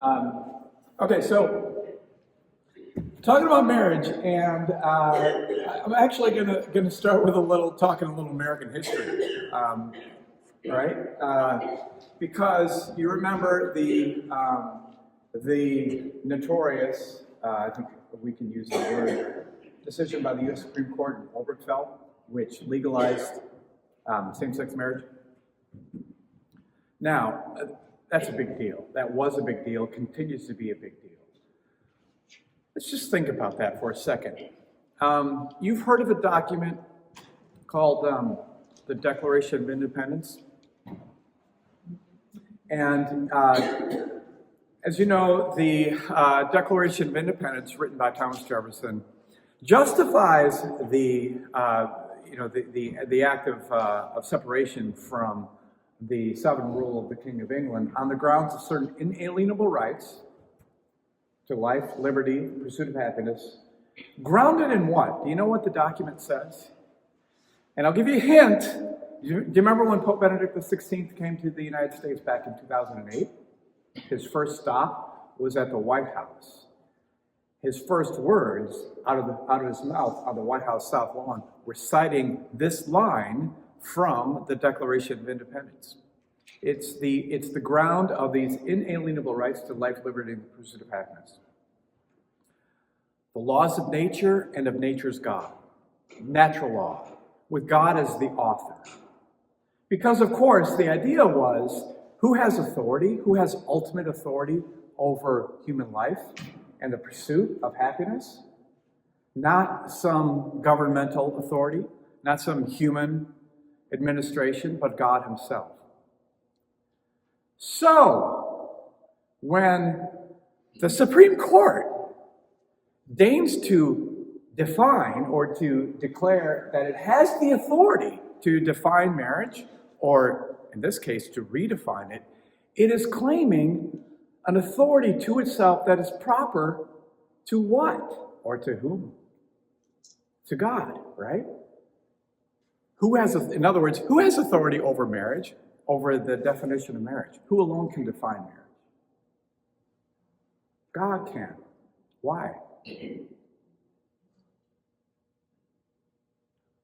Okay, so talking about marriage, and I'm actually gonna start with talking a little American history, right? Because you remember the notorious, I think we can use the word, decision by the U.S. Supreme Court in Obergefell, which legalized same-sex marriage. Now, that's a big deal. That was a big deal, continues to be a big deal. Let's just think about that for a second. You've heard of a document called the Declaration of Independence. And as you know, the Declaration of Independence, written by Thomas Jefferson, justifies the act of separation from the sovereign rule of the King of England on the grounds of certain inalienable rights to life, liberty, pursuit of happiness, grounded in what? Do you know what the document says? And I'll give you a hint. Do you remember when Pope Benedict XVI came to the United States back in 2008? His first stop was at the White House. His first words out of his mouth on the White House South Lawn were citing this line from the Declaration of Independence. It's the ground of these inalienable rights to life, liberty, and the pursuit of happiness. The laws of nature and of nature's God. Natural law, with God as the author. Because, of course, the idea was who has authority, who has ultimate authority over human life and the pursuit of happiness? Not some governmental authority, not some human administration, but God himself. So, when the Supreme Court deigns to define or to declare that it has the authority to define marriage, or in this case, to redefine it, it is claiming an authority to itself that is proper to what? Or to whom? To God, right? In other words, who has authority over marriage, over the definition of marriage? Who alone can define marriage? God can. Why?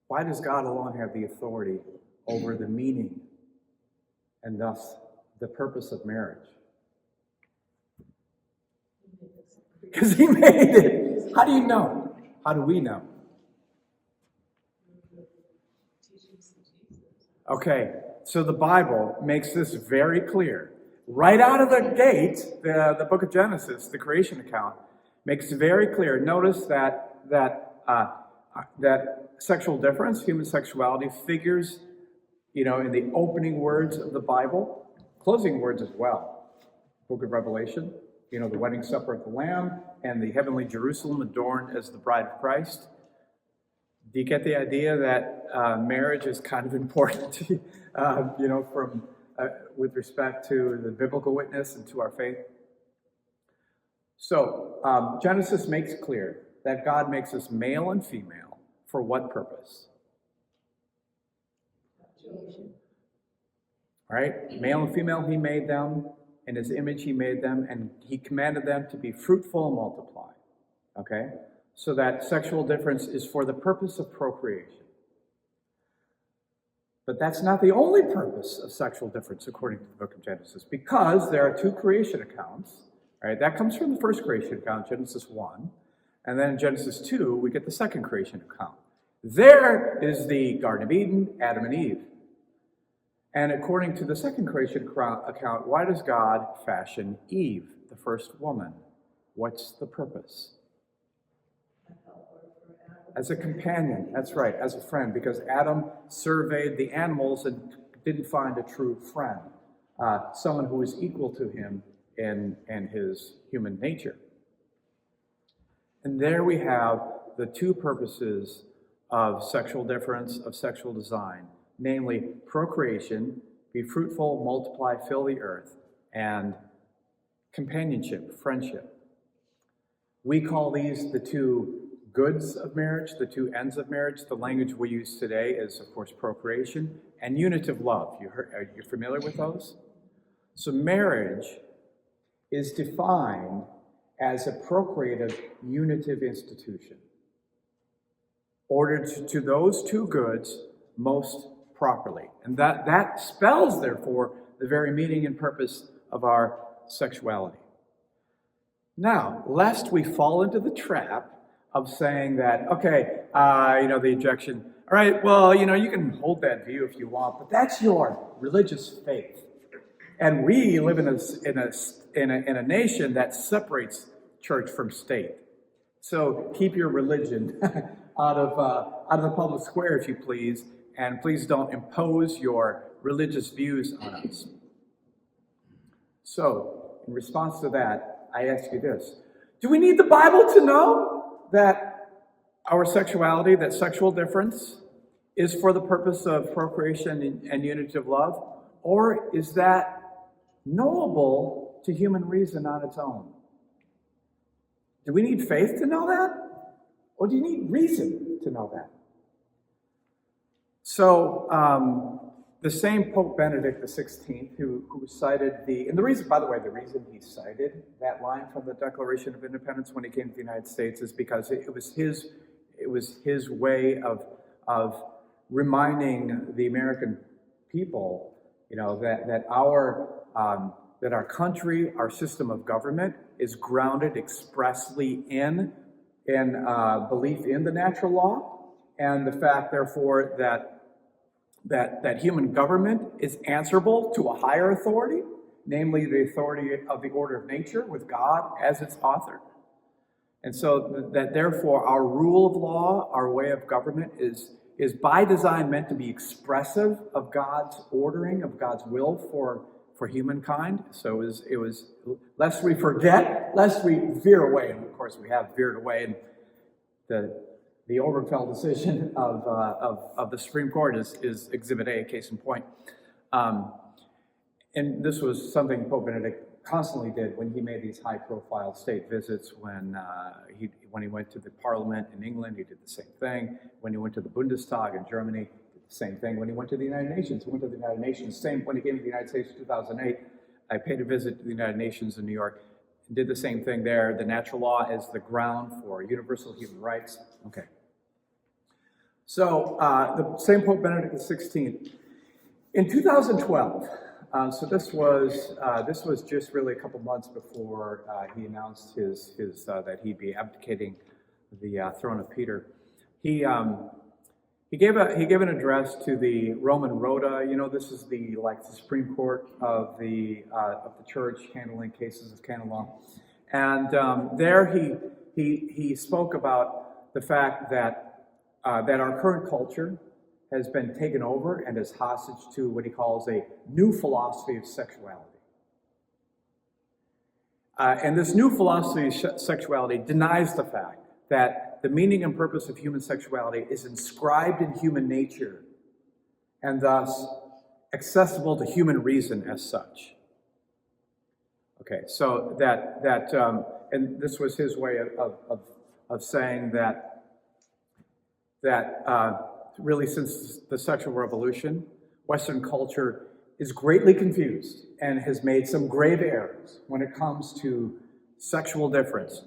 Why does God alone have the authority over the meaning and thus the purpose of marriage? Because he made it. How do you know? How do we know? Okay, so the Bible makes this very clear. Right out of the gate, the book of Genesis, the creation account, makes it very clear. Notice that sexual difference, human sexuality, figures, in the opening words of the Bible, closing words as well. Book of Revelation, the wedding supper of the Lamb, and the heavenly Jerusalem adorned as the bride of Christ. Do you get the idea that marriage is kind of important, with respect to the biblical witness and to our faith? So, Genesis makes clear that God makes us male and female for what purpose? Right? Male and female, he made them. In his image, he made them, and he commanded them to be fruitful and multiply. Okay? So that sexual difference is for the purpose of procreation. But that's not the only purpose of sexual difference according to the book of Genesis, because there are two creation accounts. Right? That comes from the first creation account, Genesis 1, and then in Genesis 2, we get the second creation account. There is the Garden of Eden, Adam and Eve. And according to the second creation account, why does God fashion Eve, the first woman? What's the purpose? As a companion, that's right, as a friend, because Adam surveyed the animals and didn't find a true friend, someone who was equal to him in his human nature. And there we have the two purposes of sexual difference, of sexual design, namely procreation, be fruitful, multiply, fill the earth, and companionship, friendship. We call these the two goods of marriage, the two ends of marriage. The language we use today is, of course, procreation and unitive love. You're familiar with those? So marriage is defined as a procreative unitive institution, ordered to those two goods most properly. And that spells, therefore, the very meaning and purpose of our sexuality. Now, lest we fall into the trap of saying that, okay, the objection, all right, well, you can hold that view if you want, but that's your religious faith. And we live in a nation that separates church from state. So keep your religion out of the public square, if you please, and please don't impose your religious views on us. So, in response to that, I ask you this: do we need the Bible to know that our sexuality, that sexual difference, is for the purpose of procreation and unity of love, or is that knowable to human reason on its own? Do we need faith to know that? Or do you need reason to know that? So, the same Pope Benedict XVI, who cited and the reason, by the way, the reason he cited that line from the Declaration of Independence when he came to the United States is because it was his way of reminding the American people, that our country, our system of government, is grounded expressly in belief in the natural law, and the fact, therefore, that human government is answerable to a higher authority, namely the authority of the order of nature, with God as its author. And so that therefore our rule of law, our way of government, is by design meant to be expressive of God's ordering, of God's will for humankind. So it was lest we forget, lest we veer away, and of course we have veered away, and the Obergefell decision of the Supreme Court is Exhibit A, case in point. And this was something Pope Benedict constantly did when he made these high-profile state visits. When he went to the Parliament in England, he did the same thing. When he went to the Bundestag in Germany, he did the same thing. When he went to the United Nations, when he came to the United States in 2008, I paid a visit to the United Nations in New York, and did the same thing there. The natural law as the ground for universal human rights. Okay. So the same Pope Benedict XVI, in 2012. So this was just really a couple months before he announced his that he'd be abdicating the throne of Peter. He gave an address to the Roman Rota. This is the Supreme Court of the church, handling cases of canon law. And there he spoke about the fact that our current culture has been taken over and is hostage to what he calls a new philosophy of sexuality. And this new philosophy of sexuality denies the fact that the meaning and purpose of human sexuality is inscribed in human nature and thus accessible to human reason as such. Okay, so and this was his way of saying that really, since the sexual revolution, Western culture is greatly confused and has made some grave errors when it comes to sexual difference,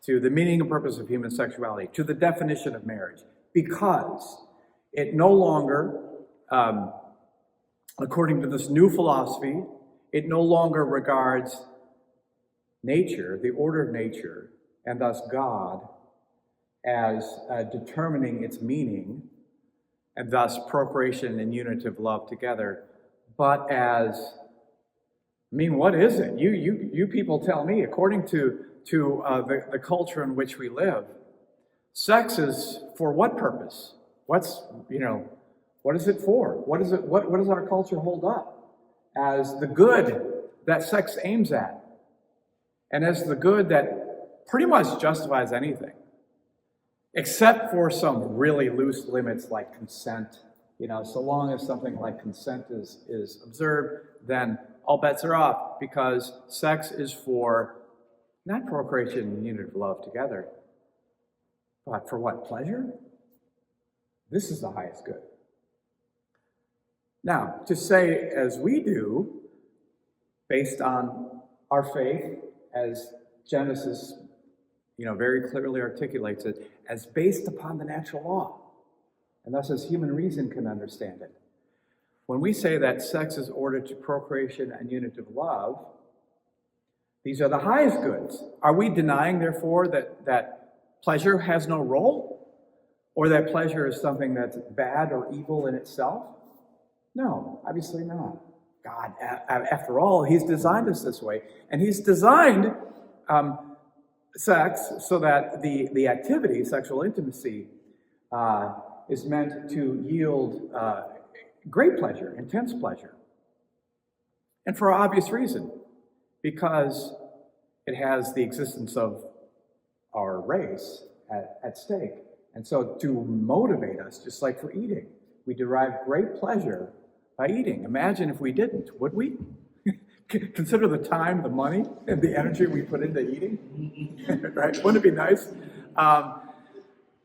to the meaning and purpose of human sexuality, to the definition of marriage, because it no longer, according to this new philosophy, it no longer regards nature, the order of nature, and thus God, as determining its meaning, and thus procreation and unity of love together, but as, what is it? You people tell me. According to the culture in which we live, sex is for what purpose? What is it for? What does our culture hold up as the good that sex aims at, and as the good that pretty much justifies anything, except for some really loose limits like consent. So long as something like consent is observed, then all bets are off, because sex is for not procreation and unity of love together, but for what? Pleasure? This is the highest good. Now, to say as we do, based on our faith, as Genesis, very clearly articulates it, as based upon the natural law, and thus as human reason can understand it. When we say that sex is ordered to procreation and unitive love, these are the highest goods. Are we denying, therefore, that pleasure has no role? Or that pleasure is something that's bad or evil in itself? No, obviously not. God, after all, he's designed us this way. And he's designed sex so that the activity, sexual intimacy, is meant to yield great pleasure, intense pleasure. And for obvious reason, because it has the existence of our race at stake. And so to motivate us, just like for eating, we derive great pleasure by eating. Imagine if we didn't, would we? Consider the time, the money, and the energy we put into eating, right? Wouldn't it be nice?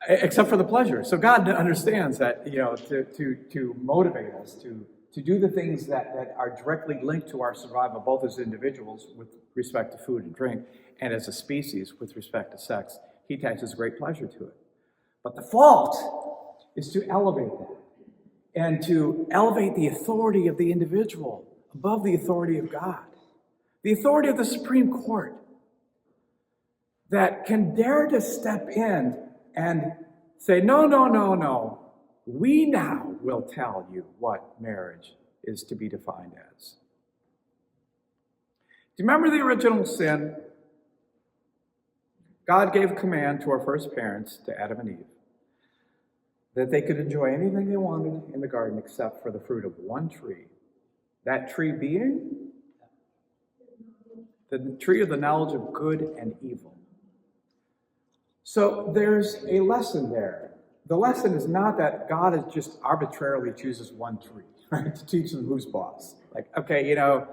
Except for the pleasure. So God understands that, to motivate us, to do the things that are directly linked to our survival, both as individuals with respect to food and drink, and as a species with respect to sex. He attaches great pleasure to it. But the fault is to elevate that, and to elevate the authority of the individual above the authority of God, the authority of the Supreme Court, that can dare to step in and say, no, we now will tell you what marriage is to be defined as. Do you remember the original sin? God gave a command to our first parents, to Adam and Eve, that they could enjoy anything they wanted in the garden except for the fruit of one tree. That tree being the tree of the knowledge of good and evil. So there's a lesson there. The lesson is not that God is just arbitrarily chooses one tree, right, to teach them who's boss. Like, okay, that,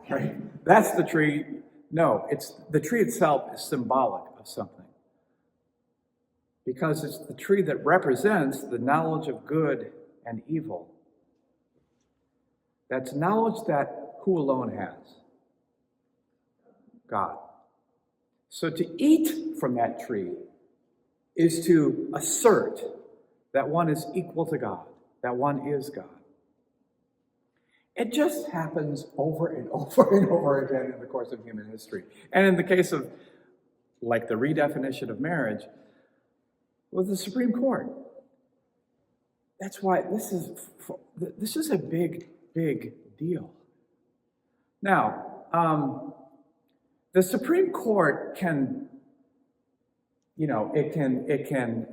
right? That's the tree. No, the tree itself is symbolic of something. Because it's the tree that represents the knowledge of good and evil. That's knowledge that who alone has? God. So to eat from that tree is to assert that one is equal to God, that one is God. It just happens over and over and over again in the course of human history. And in the case of, like, the redefinition of marriage, with the Supreme Court. That's why this is a big, big deal. Now, the Supreme Court can, it can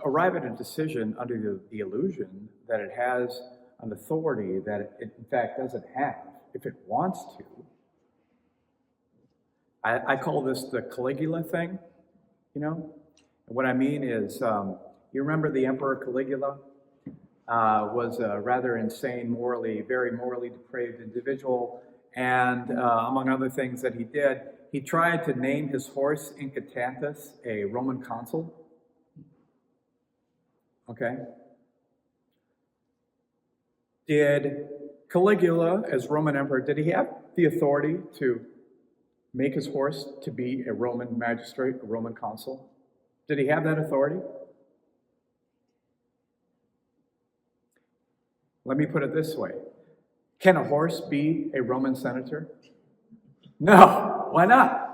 arrive at a decision under the illusion that it has an authority that it in fact doesn't have, if it wants to. I call this the Caligula thing, What I mean is, you remember the Emperor Caligula was a rather insane, very morally depraved individual, and among other things that he did, he tried to name his horse Incantanthus a Roman consul. Okay? Did Caligula, as Roman emperor, did he have the authority to make his horse to be a Roman magistrate, a Roman consul? Did he have that authority? Let me put it this way. Can a horse be a Roman senator? No. Why not?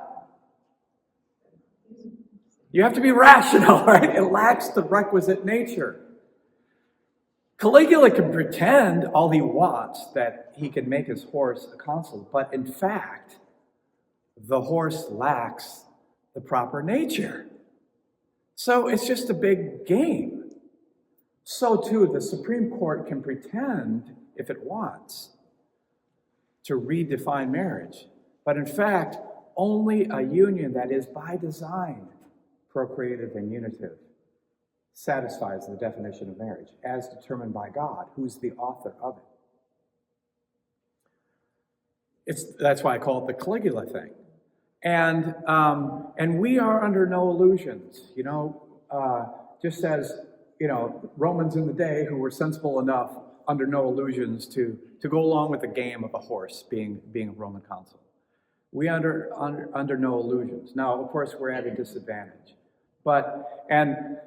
You have to be rational, right? It lacks the requisite nature. Caligula can pretend all he wants that he can make his horse a consul, but in fact, the horse lacks the proper nature. So it's just a big game. So too, the Supreme Court can pretend, if it wants, to redefine marriage. But in fact, only a union that is by design procreative and unitive satisfies the definition of marriage, as determined by God, who's the author of it. That's why I call it the Caligula thing. And we are under no illusions, just as, Romans in the day who were sensible enough under no illusions to go along with the game of a horse being a Roman consul. We under no illusions. Now, of course, we're at a disadvantage, and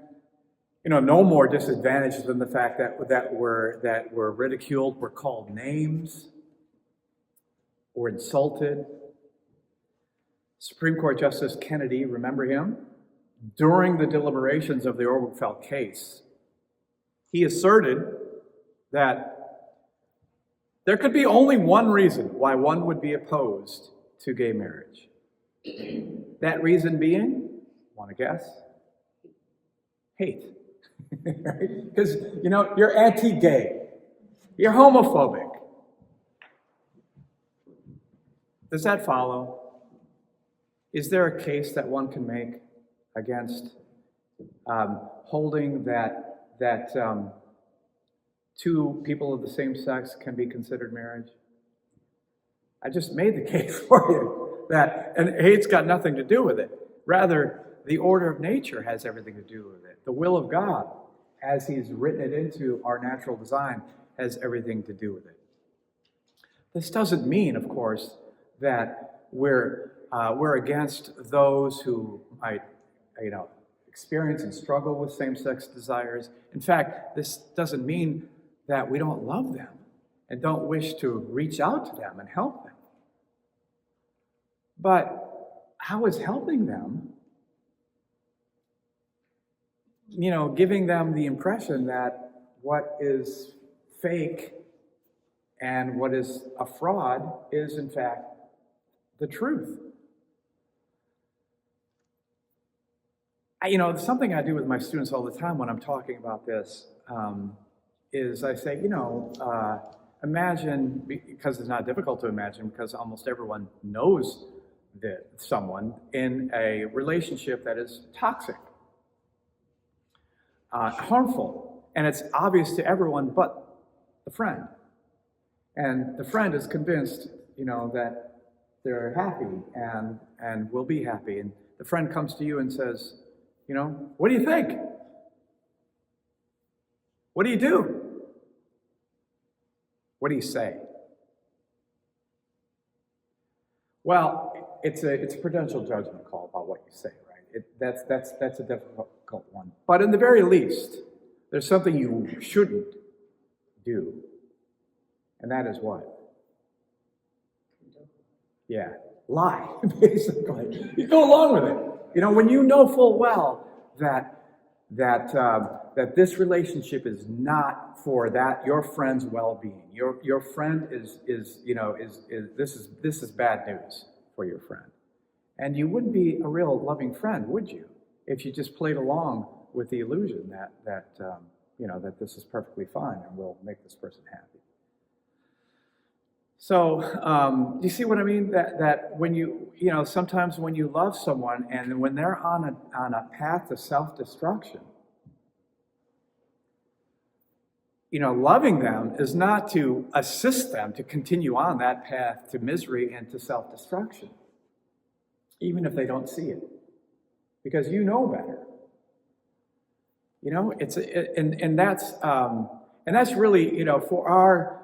no more disadvantage than the fact that we're ridiculed, we're called names, we're insulted. Supreme Court Justice Kennedy, remember him? During the deliberations of the Obergefell case, he asserted that there could be only one reason why one would be opposed to gay marriage. That reason being, want to guess? Hate. Because, you're anti-gay. You're homophobic. Does that follow? Is there a case that one can make against holding that two people of the same sex can be considered marriage? I just made the case for you and hate's got nothing to do with it. Rather, the order of nature has everything to do with it. The will of God, as He's written it into our natural design, has everything to do with it. This doesn't mean, of course, that we're against those who might, experience and struggle with same-sex desires. In fact, this doesn't mean that we don't love them and don't wish to reach out to them and help them. But how is helping them, giving them the impression that what is fake and what is a fraud is, in fact, the truth? Something I do with my students all the time when I'm talking about this is I say, imagine, because it's not difficult to imagine, because almost everyone knows that someone in a relationship that is toxic, harmful, and it's obvious to everyone but the friend. And the friend is convinced, that they're happy and will be happy. And the friend comes to you and says, what do you think? What do you do? What do you say? Well, it's a prudential judgment call about what you say, right? That's a difficult one. But in the very least, there's something you shouldn't do, and that is what? Yeah, lie, basically. You go along with it. When you know full well that this relationship is not for your friend's well-being. Your friend is this is bad news for your friend. And you wouldn't be a real loving friend, would you, if you just played along with the illusion that this is perfectly fine and will make this person happy. So, do you see what I mean? That when sometimes when you love someone and when they're on a path to self-destruction, loving them is not to assist them to continue on that path to misery and to self-destruction, even if they don't see it, because you know better. That's really for our.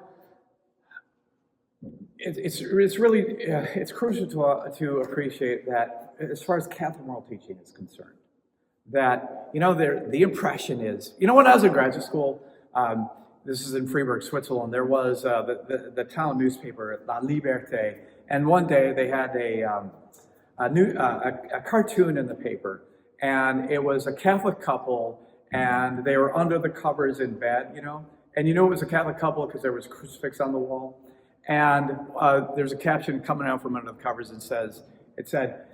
It's crucial to appreciate that as far as Catholic moral teaching is concerned, that the impression is when I was in graduate school, this is in Freiburg, Switzerland. There was the town newspaper La Liberté, and one day they had a cartoon in the paper, and it was a Catholic couple, and they were under the covers in bed, and it was a Catholic couple because there was a crucifix on the wall. And there's a caption coming out from under the covers and it said,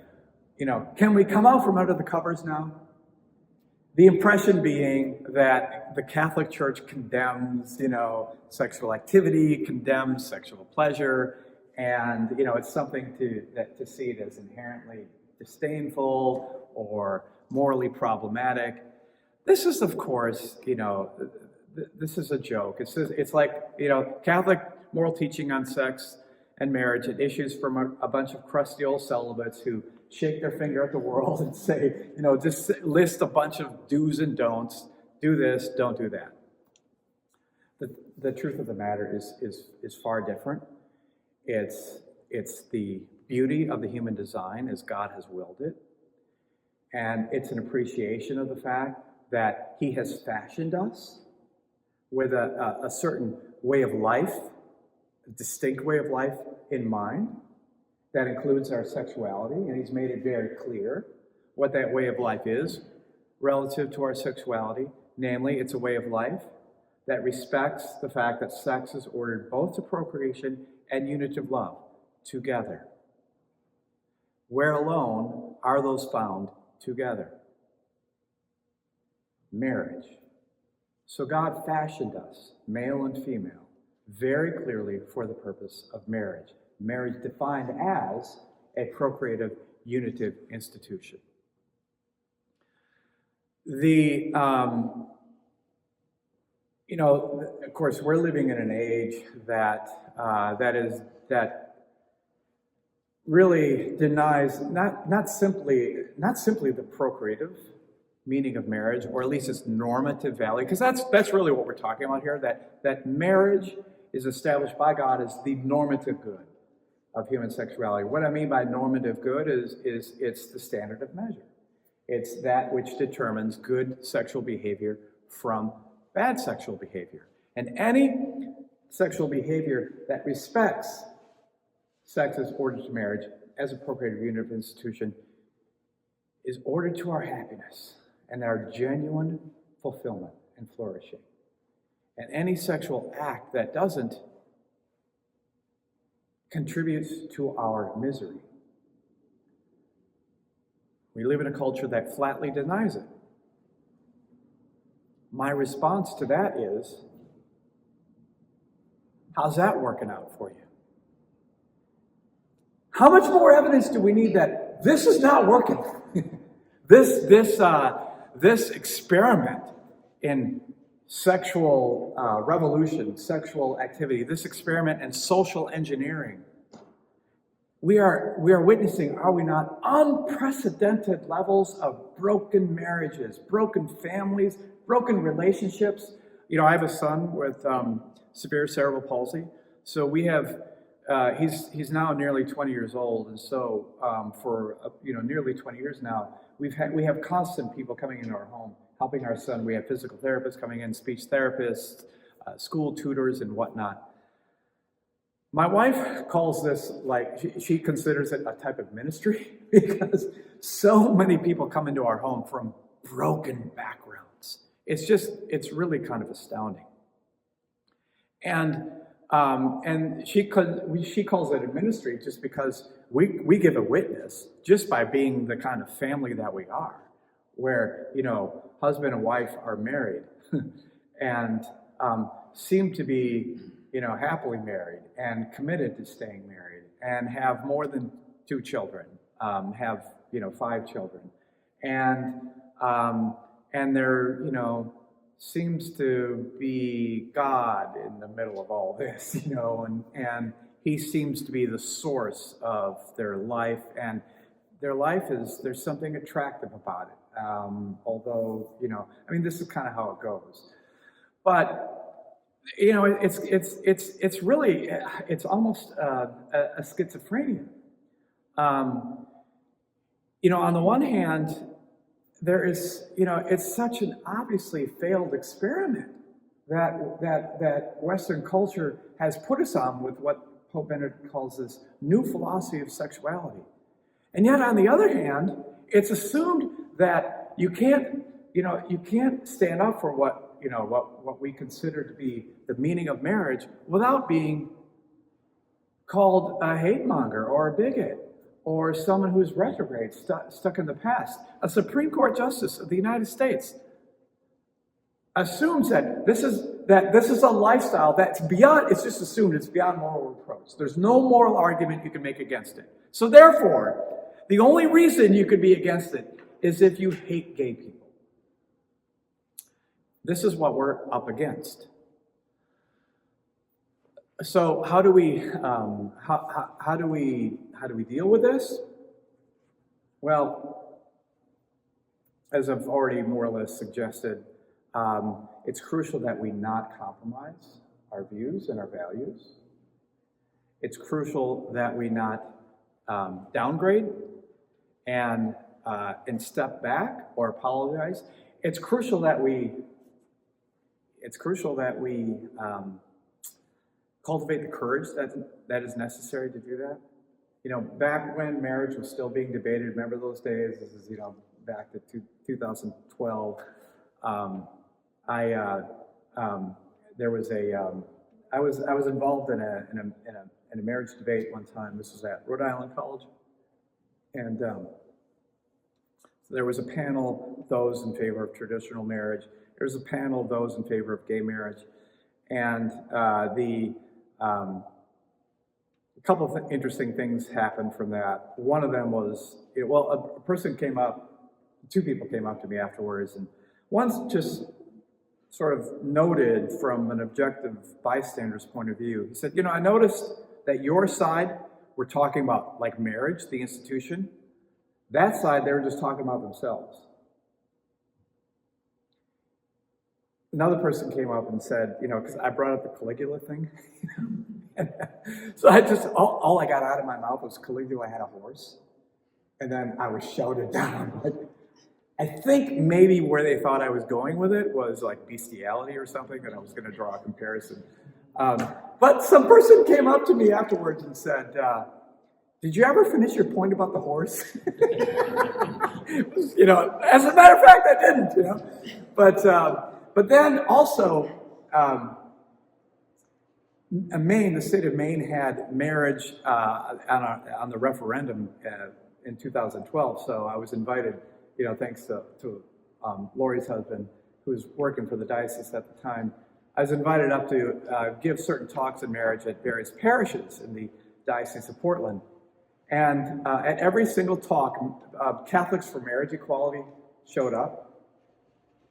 can we come out from under the covers now? The impression being that the Catholic Church condemns, sexual activity, condemns sexual pleasure, and, it's something to see it as inherently disdainful or morally problematic. This is, of course, this is a joke. It's like, Catholic moral teaching on sex and marriage. It issues from a bunch of crusty old celibates who shake their finger at the world and say, just list a bunch of do's and don'ts. Do this, don't do that. the truth of the matter is far different. It's the beauty of the human design as God has willed it. And it's an appreciation of the fact that he has fashioned us with a certain way of life, a distinct way of life in mind that includes our sexuality. And he's made it very clear what that way of life is relative to our sexuality. Namely, it's a way of life that respects the fact that sex is ordered both to procreation and unitive love together. Where alone are those found together? Marriage. So God fashioned us, male and female, very clearly for the purpose of marriage. Marriage defined as a procreative, unitive institution. Of course, we're living in an age that really denies not simply the procreative meaning of marriage, or at least its normative value, because that's really what we're talking about here. That marriage is established by God as the normative good of human sexuality. What I mean by normative good is it's the standard of measure. It's that which determines good sexual behavior from bad sexual behavior. And any sexual behavior that respects sex as ordered to marriage as a procreative unit of institution is ordered to our happiness and our genuine fulfillment and flourishing. And any sexual act that doesn't contributes to our misery. We live in a culture that flatly denies it. My response to that is, how's that working out for you? How much more evidence do we need that this is not working? This experiment in sexual revolution, sexual activity, this experiment in social engineering, we are witnessing, are we not, unprecedented levels of broken marriages, broken families, broken relationships. I have a son with severe cerebral palsy, so we have. He's now nearly 20 years old, and so for nearly 20 years now, we have constant people coming into our home helping our son. We have physical therapists coming in, speech therapists, school tutors, and whatnot. My wife calls this, she considers it a type of ministry because so many people come into our home from broken backgrounds. It's really kind of astounding. And she calls it a ministry just because we give a witness just by being the kind of family that we are, where husband and wife are married and seem to be happily married and committed to staying married and have more than 2 children, have 5 children, and they're seems to be God in the middle of all this, and he seems to be the source of their life, and their life there's something attractive about it. Although, this is kind of how it goes. But, it's really, it's almost a schizophrenia. On the one hand, there is, it's such an obviously failed experiment that Western culture has put us on with what Pope Benedict calls this new philosophy of sexuality. And yet, on the other hand, it's assumed that you can't stand up for what we consider to be the meaning of marriage without being called a hate monger or a bigot, or someone who's retrograde, stuck in the past. A Supreme Court Justice of the United States assumes that this is a lifestyle that's beyond, it's just assumed it's beyond moral reproach. There's no moral argument you can make against it. So therefore, the only reason you could be against it is if you hate gay people. This is what we're up against. So how do we deal with this? Well, as I've already more or less suggested, it's crucial that we not compromise our views and our values. It's crucial that we not downgrade and step back or apologize. It's crucial that we cultivate the courage that is necessary to do that. You know, back when marriage was still being debated, remember those days? This is, you know, back to 2012. There was I was involved in a marriage debate one time. This was at Rhode Island College, and so there was a panel, those in favor of traditional marriage. There was a panel, those in favor of gay marriage, and a couple of interesting things happened from that. One of them was, a person came up, two people came up to me afterwards, and one just sort of noted from an objective bystander's point of view. He said, you know, I noticed that your side were talking about like marriage, the institution. That side, they were just talking about themselves. Another person came up and said, you know, because I brought up the Caligula thing. So I just, all I got out of my mouth was Caligula had a horse. And then I was shouted down. I think maybe where they thought I was going with it was like bestiality or something, and I was going to draw a comparison. But some person came up to me afterwards and said, did you ever finish your point about the horse? You know, as a matter of fact, I didn't, you know. But then also, Maine, the state of Maine had marriage on the referendum in 2012. So I was invited, you know, thanks to Lori's husband, who was working for the diocese at the time. I was invited up to give certain talks on marriage at various parishes in the Diocese of Portland. And at every single talk, Catholics for Marriage Equality showed up.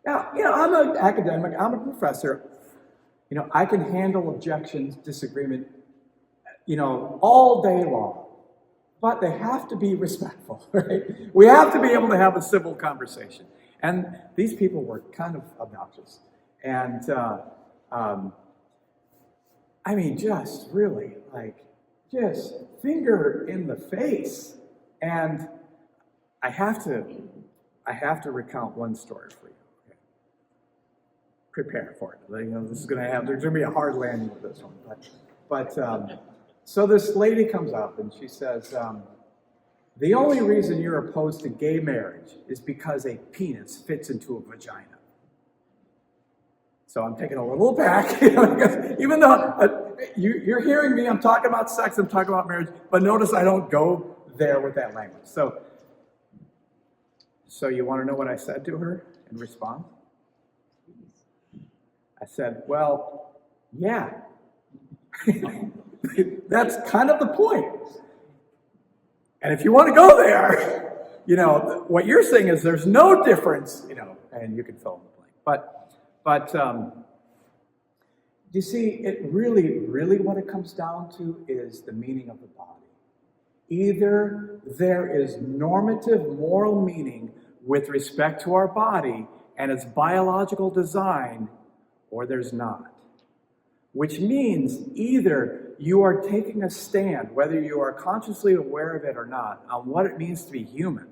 Now, you know, I'm an academic, I'm a professor. You know, I can handle objections, disagreement, you know, all day long. But they have to be respectful, right? We have to be able to have a civil conversation. And these people were kind of obnoxious. And, I mean, just really, like, just finger in the face. And I have to recount one story for you. Okay? Prepare for it. You know, this is going to have, there's going to be a hard landing with this one. But so this lady comes up and she says, the only reason you're opposed to gay marriage is because a penis fits into a vagina. So I'm taking a little back, you know, because even though you're hearing me, I'm talking about sex, I'm talking about marriage, but notice I don't go there with that language. So you want to know what I said to her in response? I said, well, yeah. That's kind of the point. And if you want to go there, you know, what you're saying is there's no difference, you know, and you can fill in the blank. But you see, it really what it comes down to is the meaning of the body. Either there is normative moral meaning with respect to our body and its biological design, or there's not. Which means either you are taking a stand, whether you are consciously aware of it or not, on what it means to be human.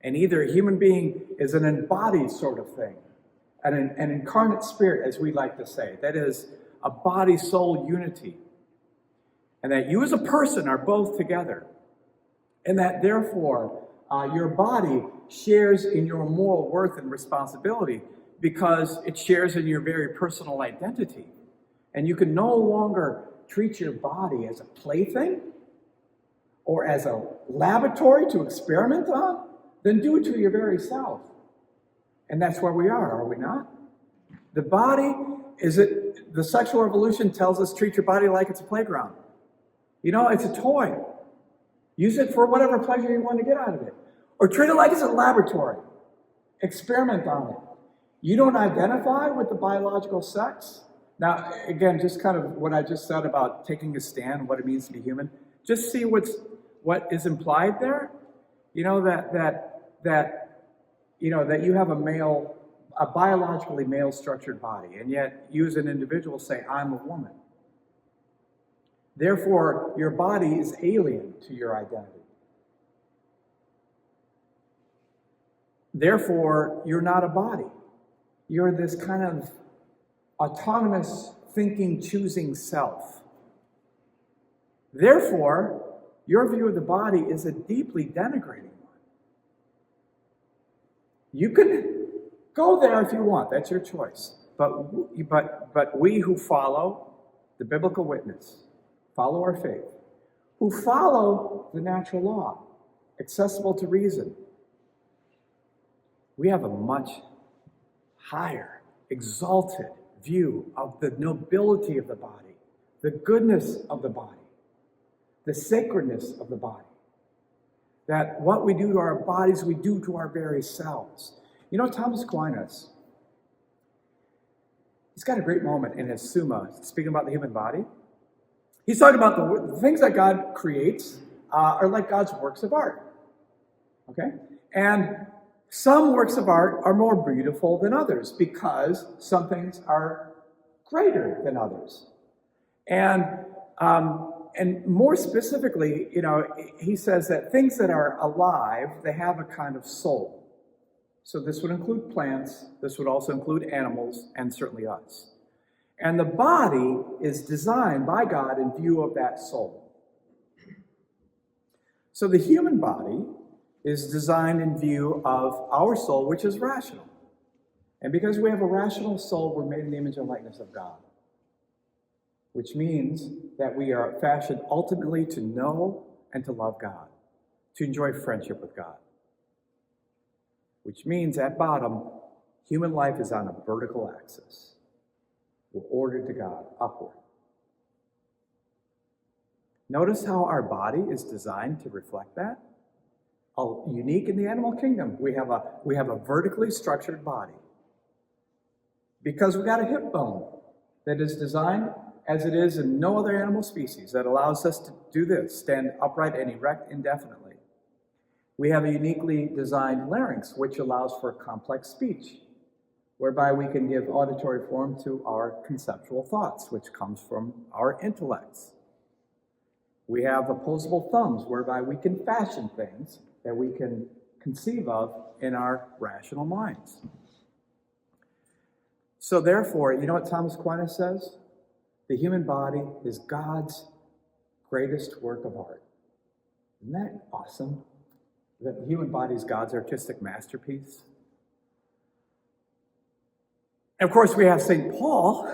And either a human being is an embodied sort of thing, an incarnate spirit, as we like to say. That is a body-soul unity. And that you as a person are both together. And that therefore, your body shares in your moral worth and responsibility because it shares in your very personal identity. And you can no longer treat your body as a plaything or as a laboratory to experiment on, then do it to your very self. And that's where we are we not? The body, the sexual revolution tells us treat your body like it's a playground. You know, it's a toy. Use it for whatever pleasure you want to get out of it. Or treat it like it's a laboratory. Experiment on it. You don't identify with the biological sex. Now, again, just kind of what I just said about taking a stand, what it means to be human. Just see what is implied there. You know, that you know, that you have a male a biologically male-structured body, and yet you as an individual say, I'm a woman. Therefore, your body is alien to your identity. Therefore, you're not a body. You're this kind of autonomous, thinking, choosing self. Therefore, your view of the body is a deeply denigrating one. You can go there if you want, that's your choice. But we who follow the biblical witness, follow our faith, who follow the natural law, accessible to reason, we have a much higher, exalted view of the nobility of the body, the goodness of the body, the sacredness of the body. That what we do to our bodies, we do to our very selves. You know, Thomas Aquinas, he's got a great moment in his Summa, speaking about the human body. He's talking about the things that God creates are like God's works of art. Okay? And some works of art are more beautiful than others because some things are greater than others. And more specifically, you know, he says that things that are alive, they have a kind of soul. So this would include plants, this would also include animals, and certainly us. And the body is designed by God in view of that soul. So the human body is designed in view of our soul, which is rational. And because we have a rational soul, we're made in the image and likeness of God. Which means that we are fashioned ultimately to know and to love God, to enjoy friendship with God. Which means, at bottom, human life is on a vertical axis. We're ordered to God, upward. Notice how our body is designed to reflect that. Unique in the animal kingdom, we have a vertically structured body. Because we got a hip bone that is designed as it is in no other animal species that allows us to do this, stand upright and erect indefinitely. We have a uniquely designed larynx, which allows for complex speech, whereby we can give auditory form to our conceptual thoughts, which comes from our intellects. We have opposable thumbs, whereby we can fashion things that we can conceive of in our rational minds. So therefore, you know what Thomas Aquinas says? The human body is God's greatest work of art. Isn't that awesome? That the human body is God's artistic masterpiece. And of course, we have St. Paul.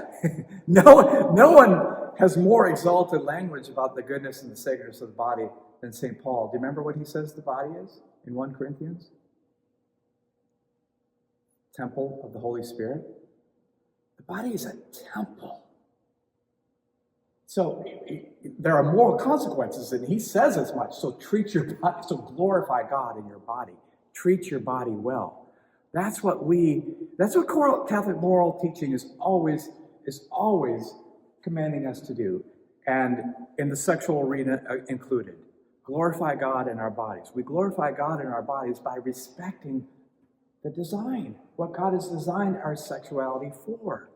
No one has more exalted language about the goodness and the sacredness of the body than St. Paul. Do you remember what he says the body is in 1 Corinthians? Temple of the Holy Spirit. The body is a temple. So there are moral consequences, and he says as much. So glorify God in your body. Treat your body well. That's what Catholic moral teaching is always commanding us to do, and in the sexual arena included. Glorify God in our bodies. We glorify God in our bodies by respecting the design, what God has designed our sexuality for,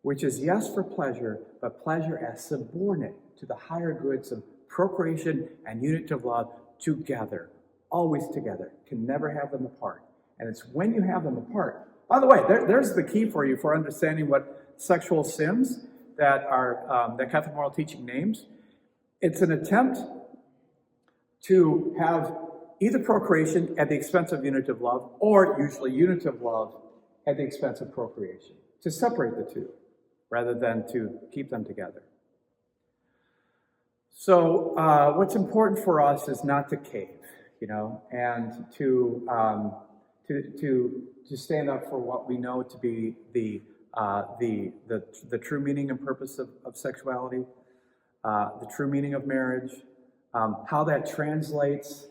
which is, yes, for pleasure, but pleasure as subordinate to the higher goods of procreation and unity of love together, always together, can never have them apart. And it's when you have them apart. By the way, there's the key for you for understanding what sexual sins that Catholic moral teaching names. It's an attempt to have either procreation at the expense of unity of love, or usually unity of love at the expense of procreation, to separate the two, rather than to keep them together. So what's important for us is not to cave, and to stand up for what we know to be the true meaning and purpose of sexuality, the true meaning of marriage, how that translates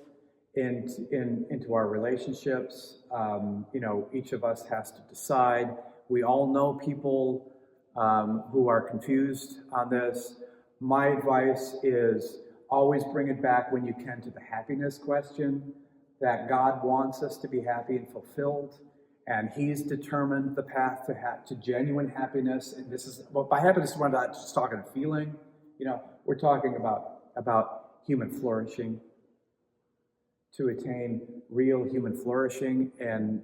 into our relationships. Each of us has to decide. We all know people who are confused on this. My advice is always bring it back when you can to the happiness question, that God wants us to be happy and fulfilled, and he's determined the path to genuine happiness. And this is, well, by happiness, we're not just talking feeling. We're talking about human flourishing, to attain real human flourishing and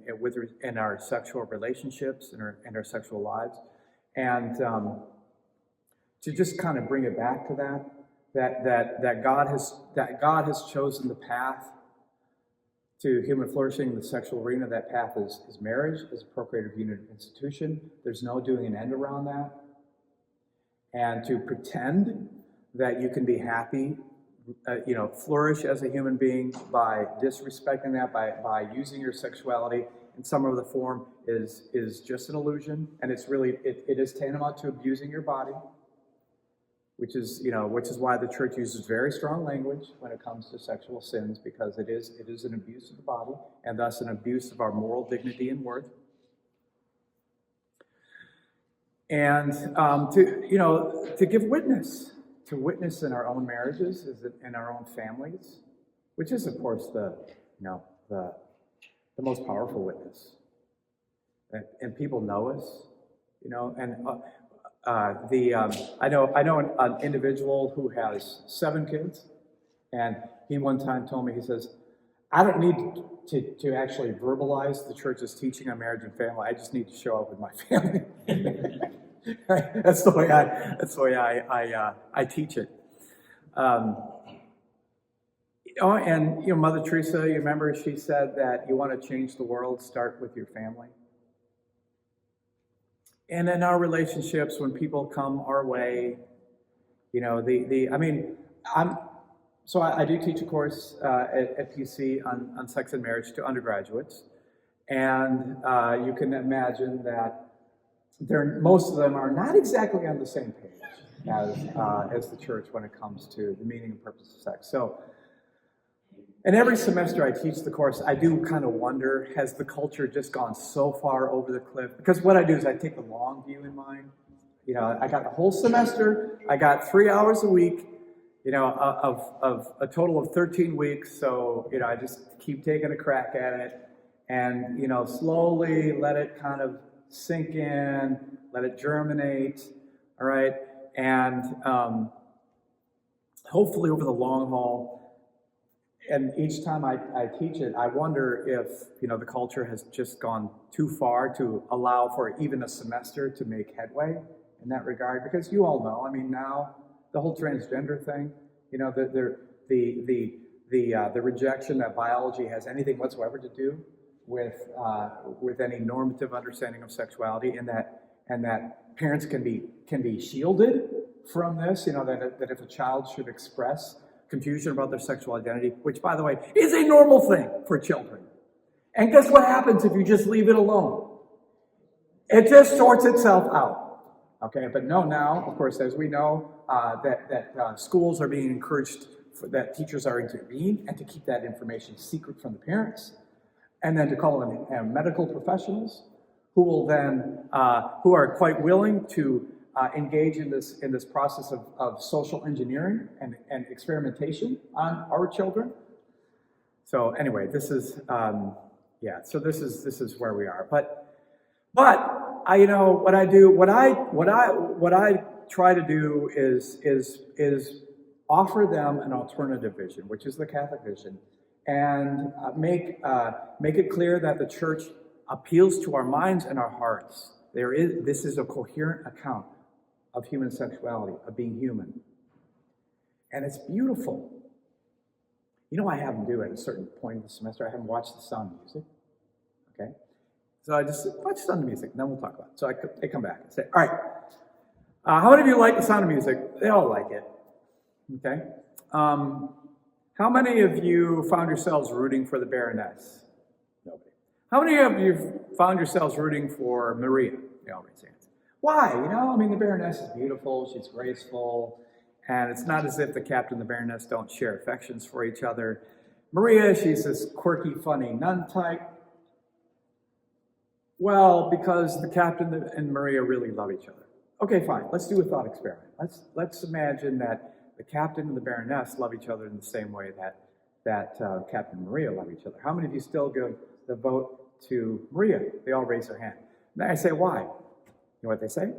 in our sexual relationships and our sexual lives, and to just kind of bring it back to that God has chosen the path to human flourishing in the sexual arena. That path is marriage, is a procreative unit institution. There's no doing an end around that. And to pretend that you can be happy, flourish as a human being by disrespecting that, by using your sexuality in some other form is just an illusion, and it is tantamount to abusing your body, which is why the church uses very strong language when it comes to sexual sins, because it is an abuse of the body, and thus an abuse of our moral dignity and worth. And to give witness. To witness in our own marriages, in our own families, which is, of course, the most powerful witness. And people know us, And I know an individual who has 7 kids, and he one time told me, he says, "I don't need to actually verbalize the church's teaching on marriage and family. I just need to show up with my family." That's the way I teach it. Mother Teresa, you remember she said that you want to change the world, start with your family. And in our relationships, when people come our way, I do teach a course at PC on sex and marriage to undergraduates, and you can imagine that most of them are not exactly on the same page as the church when it comes to the meaning and purpose of sex. So, and every semester I teach the course, I do kind of wonder, has the culture just gone so far over the cliff? Because what I do is I take the long view in mind. I got the whole semester, I got 3 hours a week, of a total of 13 weeks. So, I just keep taking a crack at it and, slowly let it kind of sink in, let it germinate, all right? And hopefully over the long haul, and each time I teach it, I wonder if, the culture has just gone too far to allow for even a semester to make headway in that regard. Because you all know, now the whole transgender thing, the rejection that biology has anything whatsoever to do with any normative understanding of sexuality, and that parents can be shielded from this. That if a child should express confusion about their sexual identity, which, by the way, is a normal thing for children. And guess what happens if you just leave it alone? It just sorts itself out. Okay, but no, now, of course, as we know, that schools are being encouraged, that teachers are intervening and to keep that information secret from the parents, and then to call in medical professionals who will then, who are quite willing to engage in this process of social engineering and experimentation on our children. So anyway, this is so this is where we are. But what I try to do is offer them an alternative vision, which is the Catholic vision, and make it clear that the church appeals to our minds and our hearts. This is a coherent account of human sexuality, of being human. And it's beautiful. I have them do at a certain point in the semester, I have them watch The Sound of Music. Okay? So I just watch The Sound of Music, and then we'll talk about it. So they come back and say, all right, how many of you like The Sound of Music? They all like it. Okay? How many of you found yourselves rooting for the Baroness? Nobody. How many of you found yourselves rooting for Maria? They all raise their hands. Why? The Baroness is beautiful, she's graceful, and it's not as if the captain and the Baroness don't share affections for each other. Maria, she's this quirky, funny nun type. Well, because the captain and Maria really love each other. Okay, fine. Let's do a thought experiment. Let's imagine that the captain and the Baroness love each other in the same way that Captain and Maria love each other. How many of you still give the vote to Maria. They all raise their hand. And then I say, why? You know what they say?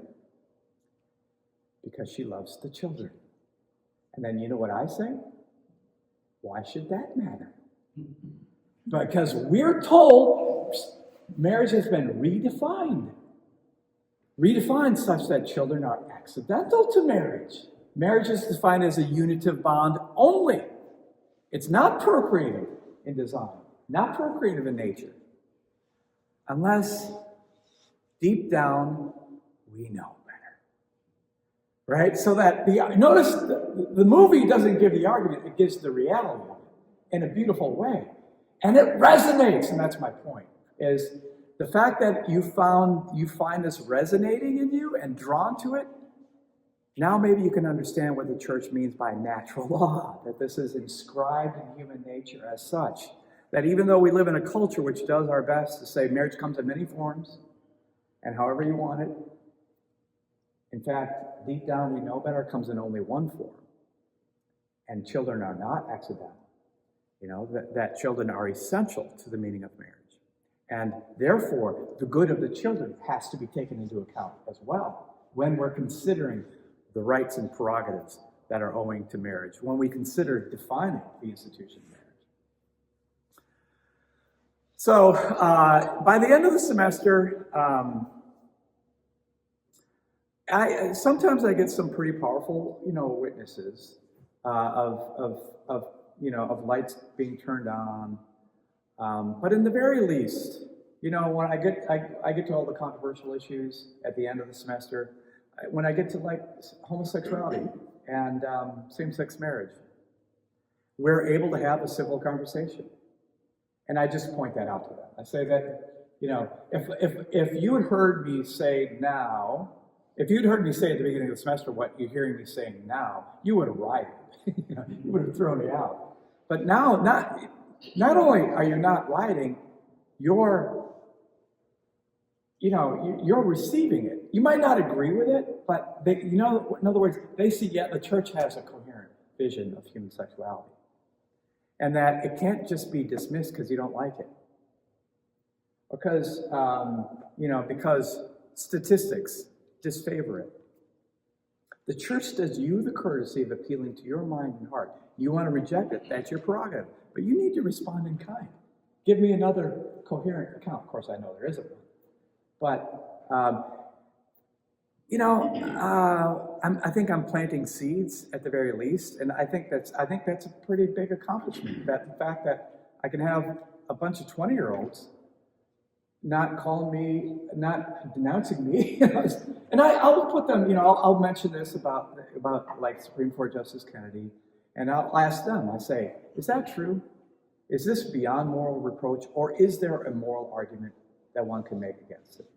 Because she loves the children. And then you know what I say? Why should that matter? Because we're told marriage has been redefined. Redefined such that children are accidental to marriage. Marriage is defined as a unitive bond only. It's not procreative in design, not procreative in nature. Unless deep down we know better. Right? So that notice the movie doesn't give the argument, it gives the reality of it in a beautiful way. And it resonates, and that's my point, is the fact that you find this resonating in you and drawn to it. Now maybe you can understand what the church means by natural law, that this is inscribed in human nature as such. That even though we live in a culture which does our best to say marriage comes in many forms, and however you want it, in fact, deep down we know better, it comes in only one form. And children are not accidental. You know, that children are essential to the meaning of marriage. And therefore, the good of the children has to be taken into account as well when we're considering the rights and prerogatives that are owing to marriage, when we consider defining the institution of marriage. So, by the end of the semester, sometimes I get some pretty powerful, witnesses of lights being turned on. But in the very least, when I get to all the controversial issues at the end of the semester, when I get to like homosexuality and same-sex marriage, we're able to have a civil conversation. And I just point that out to them. I say that, if you had heard me say now, if you'd heard me say at the beginning of the semester what you're hearing me saying now, you would have rioted. You would have thrown me out. But now, not only are you not rioting, you're receiving it. You might not agree with it, but in other words, they see, the church has a coherent vision of human sexuality. And that it can't just be dismissed because you don't like it. Because statistics disfavor it. The church does you the courtesy of appealing to your mind and heart. You want to reject it, that's your prerogative. But you need to respond in kind. Give me another coherent account. Of course, I know there isn't one. But, I think I'm planting seeds at the very least. And I think that's a pretty big accomplishment. That the fact that I can have a bunch of 20-year-olds not calling me, not denouncing me. And I'll put them, I'll mention this about like Supreme Court Justice Kennedy, and I'll ask them, I say, is that true? Is this beyond moral reproach, or is there a moral argument that one can make against it?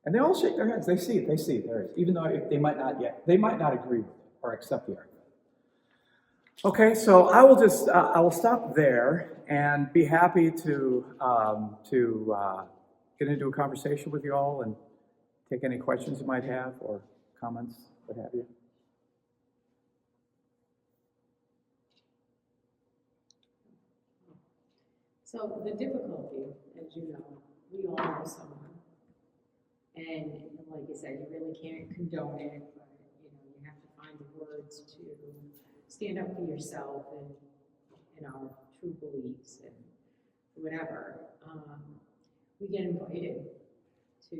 And they all shake their heads. They see it there is, even though they might not agree with it or accept the argument. Okay, so I will stop there and be happy to get into a conversation with you all and take any questions you might have or comments, what have you. So the difficulty, as you know, we all know someone, and like you said, you really can't condone it, but you have to find the words to stand up for yourself and our true beliefs and whatever. We get invited to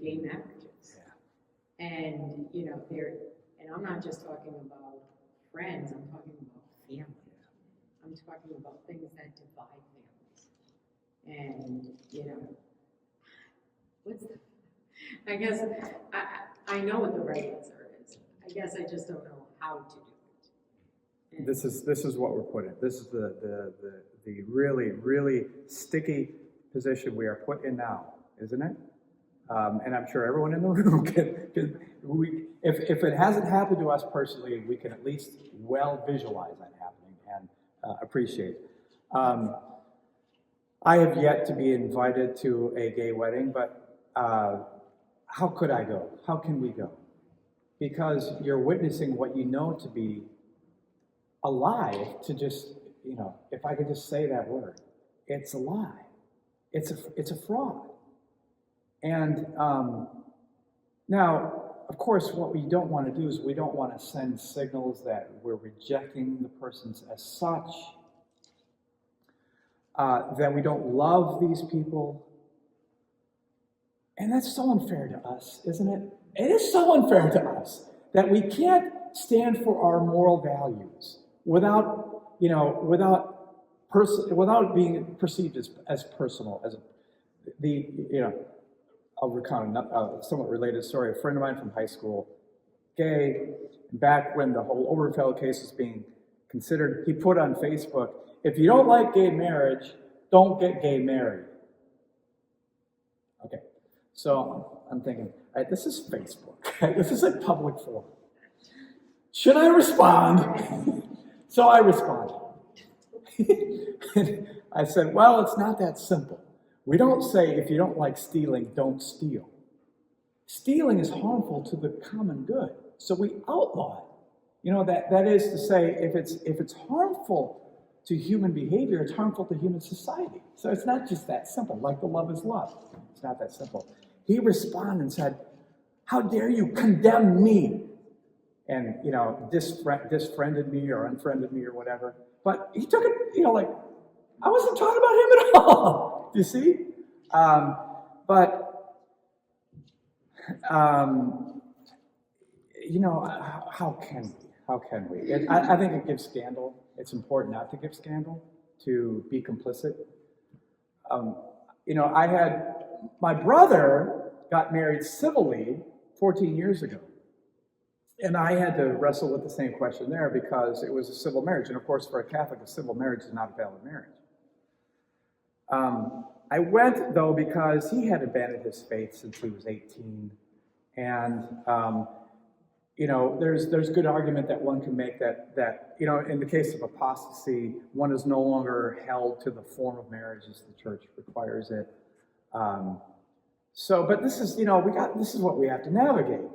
gay marriages, and and I'm not just talking about friends. I'm talking about family. I'm talking about things that divide families. And I guess I know what the right answer is. I guess I just don't know how to do it. And this is what we're put in. This is the really, really sticky position we are put in now, isn't it? And I'm sure everyone in the room if it hasn't happened to us personally, we can at least well visualize that happening and appreciate it. I have yet to be invited to a gay wedding, but how could I go? How can we go? Because you're witnessing what you know to be a lie. To just, if I could just say that word, it's a lie. it's a fraud. And now, of course, what we don't want to do is we don't want to send signals that we're rejecting the persons as such, that we don't love these people. And that's so unfair to us, isn't it? It is so unfair to us that we can't stand for our moral values without, without being perceived as personal, I'll recount a somewhat related story. A friend of mine from high school, gay, back when the whole Obergefell case was being considered, he put on Facebook, if you don't like gay marriage, don't get gay married. Okay, so I'm thinking, all right, this is Facebook. This is a public forum. Should I respond? So I responded. I said, well, it's not that simple. We don't say, if you don't like stealing, don't steal. Stealing is harmful to the common good, so we outlaw it. That is to say, if it's harmful to human behavior, it's harmful to human society. So it's not just that simple, like the love is love. It's not that simple. He responded and said, how dare you condemn me? And, disfriended me or unfriended me or whatever. But he took it, like, I wasn't talking about him at all. You see? How can we? How can we? I think it gives scandal. It's important not to give scandal, to be complicit. My brother got married civilly 14 years ago. And I had to wrestle with the same question there because it was a civil marriage. And of course, for a Catholic, a civil marriage is not a valid marriage. I went, though, because he had abandoned his faith since he was 18. And, there's good argument that one can make that in the case of apostasy, one is no longer held to the form of marriage as the church requires it. But this is, this is what we have to navigate.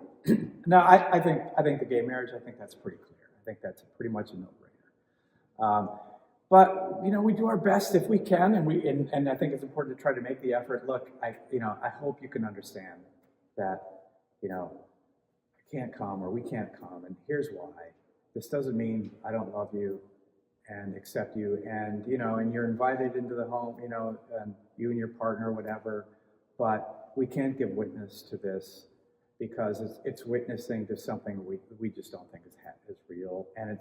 Now, I think the gay marriage, I think that's pretty clear. I think that's pretty much a no-brainer. But we do our best if we can, and I think it's important to try to make the effort. Look, I hope you can understand that I can't come or we can't come, and here's why. This doesn't mean I don't love you and accept you, and and you're invited into the home, and you and your partner, whatever. But we can't give witness to this because it's witnessing to something we just don't think is real, and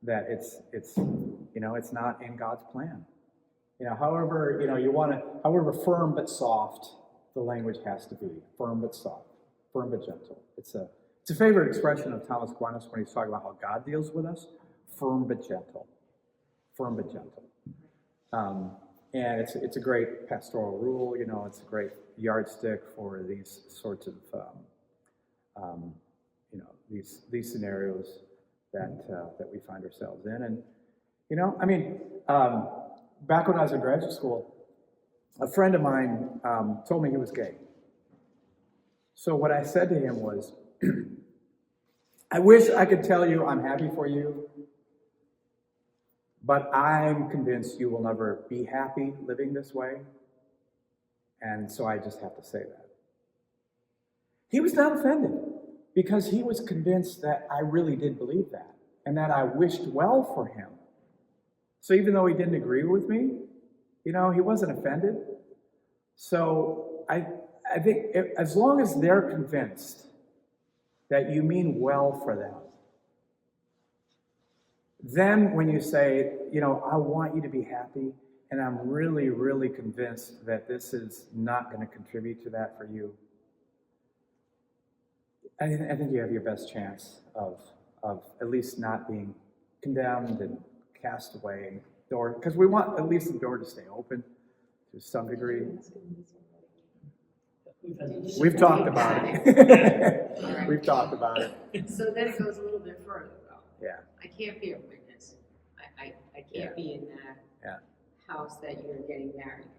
that it's not in God's plan. However firm but soft the language has to be. Firm but soft, firm but gentle. It's a favorite expression of Thomas Aquinas when he's talking about how God deals with us. Firm but gentle. Firm but gentle. And it's a great pastoral rule. It's a great yardstick for these sorts of these scenarios that we find ourselves in. And back when I was in graduate school, a friend of mine told me he was gay. So what I said to him was, I wish I could tell you I'm happy for you, but I'm convinced you will never be happy living this way, and so I just have to say that. He was not offended, because he was convinced that I really did believe that, and that I wished well for him. So even though he didn't agree with me, he wasn't offended. So I think as long as they're convinced that you mean well for them, then when you say, I want you to be happy, and I'm really, really convinced that this is not going to contribute to that for you, I think you have your best chance of at least not being condemned and cast away, because we want at least the door to stay open to some degree. We've talked about it. We've talked about it. So then it goes a little bit further, though. Yeah. I can't be a witness. I can't be in that house that you're getting married in.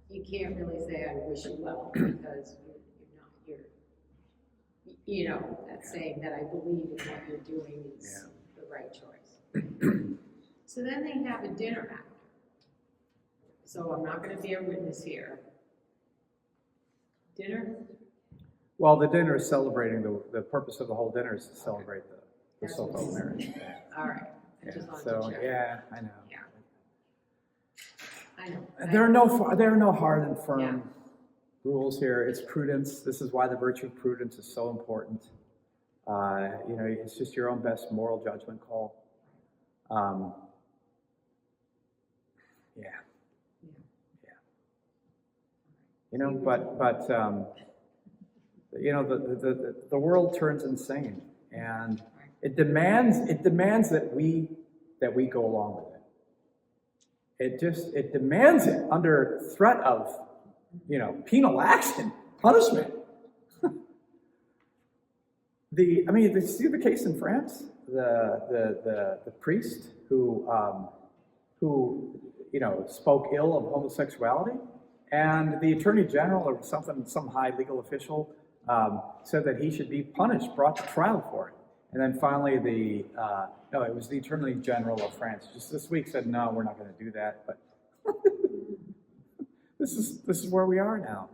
You can't really say I wish you well because you're not. That's saying that I believe in what you're doing is the right choice. So then they have a dinner after. so I'm not gonna be a witness here. Dinner? Well, the dinner is celebrating, the purpose of the whole dinner is to celebrate the That's so-called what's- marriage. All right, I Yeah, just wanted so, to check. yeah, I know. Yeah. I know. There are no hard and firm Yeah. rules here. It's prudence. This is why the virtue of prudence is so important. It's just your own best moral judgment call. Yeah. The world turns insane, and it demands that we go along with it. It demands it under threat of, penal action, punishment. See the case in France, the priest who spoke ill of homosexuality, and the attorney general or some high legal official said that he should be punished, brought to trial for it. And then finally, it was the attorney general of France just this week said, no, we're not going to do that. But this is where we are now.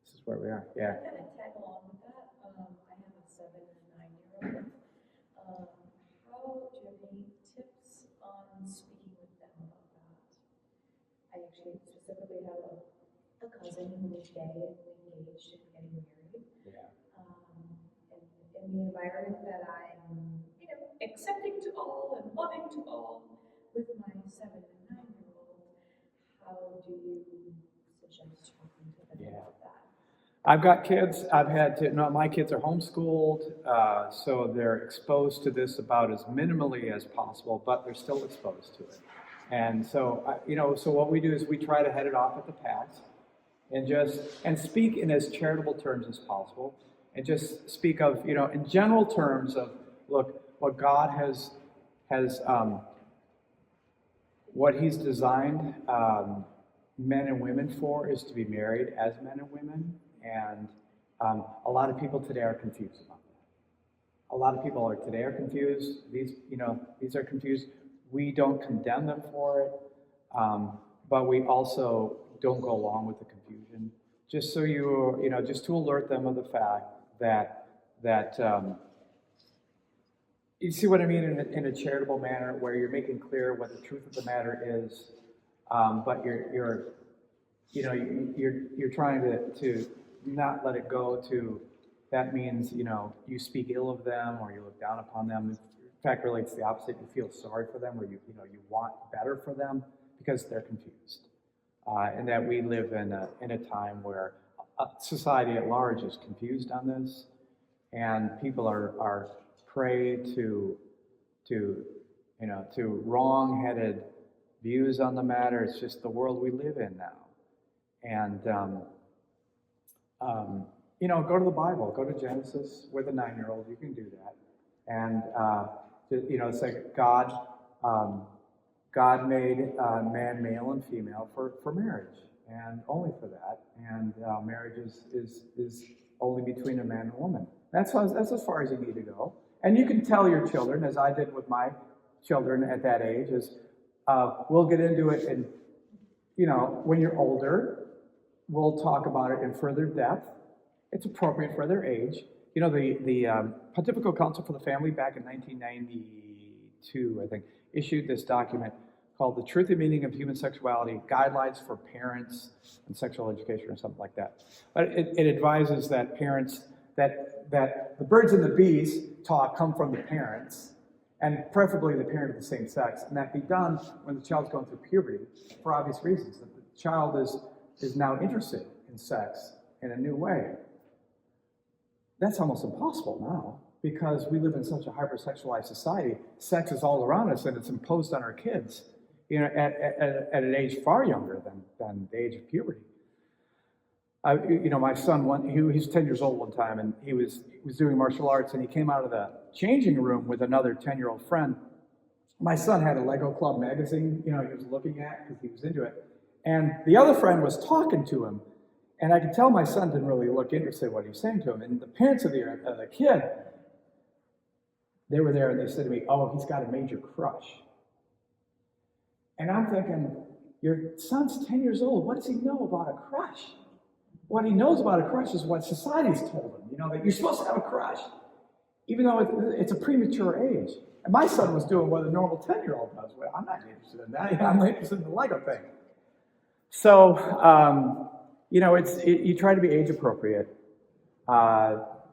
This is where we are. Yeah. I'm going to tag along with that. I have a 7 and 9-year-old. How do you have any tips on speaking with them about that? I actually specifically have a cousin who is gay and engaged and getting married. Yeah. And in the environment that I'm, accepting to all and loving to all, with my 7 and 9-year-old, how do you suggest talking to them about that? I've got kids. My kids are homeschooled, so they're exposed to this about as minimally as possible, but they're still exposed to it. And so, so what we do is we try to head it off at the pass, and speak in as charitable terms as possible, and just speak of, in general terms of, look, what God has what He's designed men and women for is to be married as men and women. And a lot of people today are confused about that. A lot of people today are confused. These are confused. We don't condemn them for it, but we also don't go along with the confusion. Just so just to alert them of the fact that you see what I mean in a charitable manner, where you're making clear what the truth of the matter is, but you're trying to not let it go to, that means, you speak ill of them or you look down upon them. In fact, really, it's the opposite. You feel sorry for them, or you want better for them because they're confused. And that we live in a time where society at large is confused on this, and people are prey to wrong-headed views on the matter. It's just the world we live in now. And go to the Bible, go to Genesis with a 9-year-old. You can do that. And it's like God made man, male, and female for marriage, and only for that. And marriage is only between a man and a woman. That's as far as you need to go. And you can tell your children, as I did with my children at that age, is we'll get into it, and when you're older, we'll talk about it in further depth. It's appropriate for their age. The Pontifical Council for the Family back in 1992, I think, issued this document called The Truth and Meaning of Human Sexuality, Guidelines for Parents and Sexual Education, or something like that. But it advises that parents, that the birds and the bees talk come from the parents, and preferably the parent of the same sex, and that be done when the child's going through puberty for obvious reasons. That the child is now interested in sex in a new way. That's almost impossible now, because we live in such a hypersexualized society. Sex is all around us, and it's imposed on our kids, at an age far younger than the age of puberty. My son, he was 10 years old one time, and he was doing martial arts, and he came out of the changing room with another 10-year-old friend. My son had a Lego Club magazine, he was looking at because he was into it, and the other friend was talking to him, and I could tell my son didn't really look interested in what he was saying to him. And the parents of the kid, they were there, and they said to me, "Oh, he's got a major crush." And I'm thinking, Your son's 10 years old. What does he know about a crush? What he knows about a crush is what society's told him, that you're supposed to have a crush, even though it's a premature age. And my son was doing what a normal 10-year-old does. Well, I'm not interested in that. I'm interested in the Lego thing. So, you try to be age appropriate, but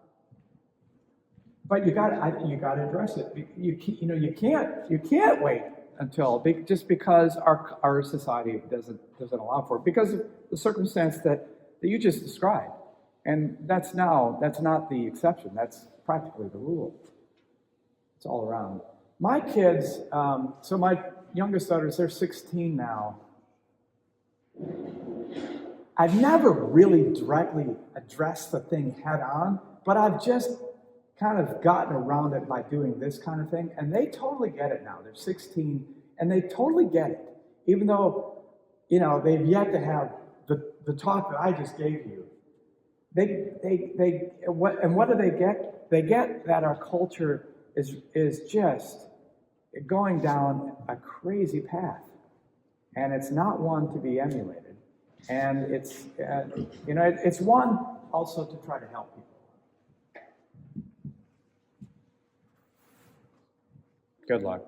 you got to address it. You can't wait until just because our society doesn't allow for it, because of the circumstance that you just described, and that's not the exception. That's practically the rule. It's all around. My kids, so my youngest daughters, they're 16 now. I've never really directly addressed the thing head on, but I've just kind of gotten around it by doing this kind of thing, and they totally get it now. They're 16, and they totally get it, even though, they've yet to have the talk that I just gave you. What do they get? They get that our culture is just going down a crazy path, and it's not one to be emulated. And it's it's one also to try to help people. Good luck.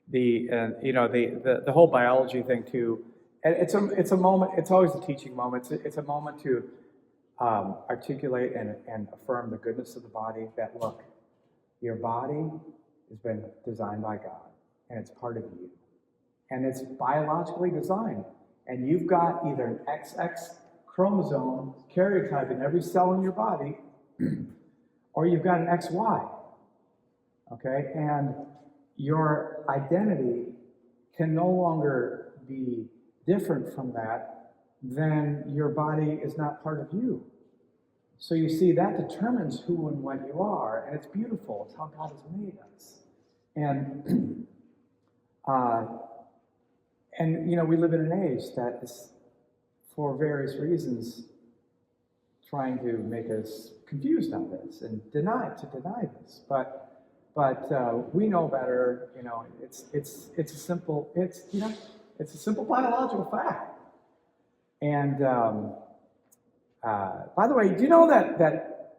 The whole biology thing too. And it's a moment. It's always a teaching moment. It's a moment to articulate and affirm the goodness of the body. That look, your body has been designed by God, and it's part of you, and it's biologically designed. And you've got either an XX chromosome karyotype in every cell in your body, or you've got an XY. Okay, and your identity can no longer be different from that, then your body is not part of you. So you see, that determines who and what you are, and it's beautiful. It's how God has made us. And we live in an age that is, for various reasons, trying to make us confused on this and deny this. But we know better. It's a simple biological fact. And by the way, do you know that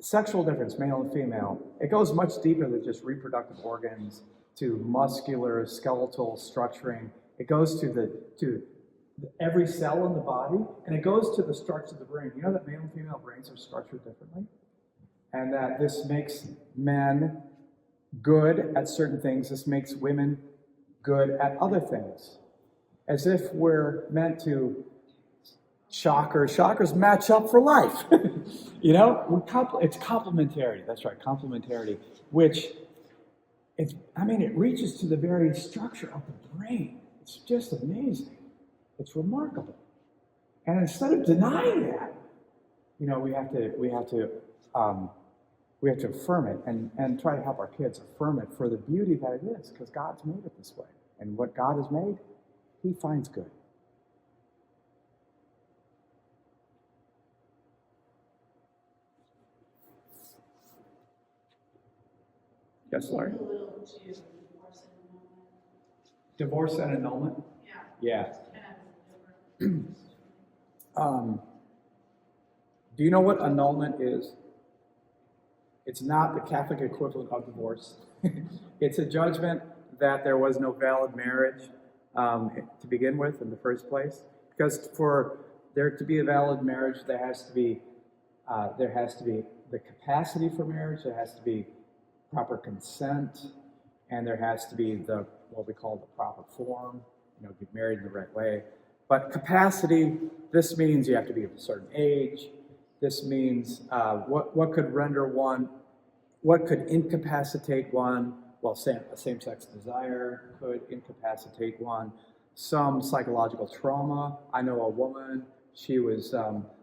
sexual difference, male and female, it goes much deeper than just reproductive organs, to muscular, skeletal structuring. It goes to every cell in the body, and it goes to the structure of the brain. You know that male and female brains are structured differently? And that this makes men good at certain things. This makes women good at other things. As if we're meant to shockers match up for life. It's complementary. That's right, complementarity, which it reaches to the very structure of the brain. It's just amazing. It's remarkable. And instead of denying that, we have to affirm it and try to help our kids affirm it for the beauty that it is, because God's made it this way. And what God has made, He finds good. Yes, Larry? A little to divorce and annulment. Divorce and annulment? Yeah. Kind of different. Do you know what annulment is? It's not the Catholic equivalent of divorce. It's a judgment that there was no valid marriage to begin with in the first place. Because for there to be a valid marriage, there has to be the capacity for marriage. There has to be proper consent, and there has to be what we call the proper form. Get married in the right way. But capacity, this means you have to be of a certain age. This means what could render one, what could incapacitate one. Well, a same-sex desire could incapacitate one. Some psychological trauma. I know a woman, she was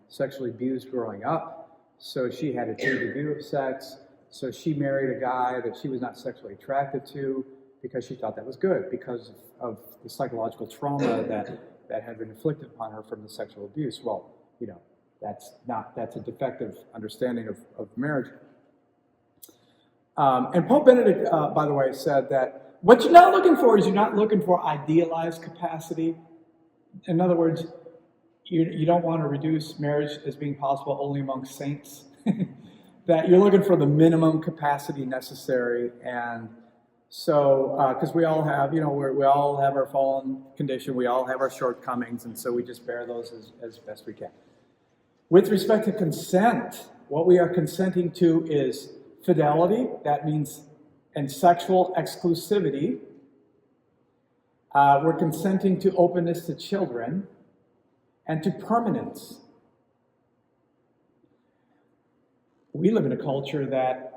sexually abused growing up, so she had a deep view of sex. So she married a guy that she was not sexually attracted to because she thought that was good, because of the psychological trauma that had been inflicted upon her from the sexual abuse. Well, that's a defective understanding of marriage. And Pope Benedict, by the way, said that what you're not looking for is you're not looking for idealized capacity. In other words, you don't want to reduce marriage as being possible only among saints. That you're looking for the minimum capacity necessary. And so, because we all have, we all have our fallen condition, we all have our shortcomings, and so we just bear those as best we can. With respect to consent, what we are consenting to is fidelity, that means, and sexual exclusivity. We're consenting to openness to children and to permanence. We live in a culture that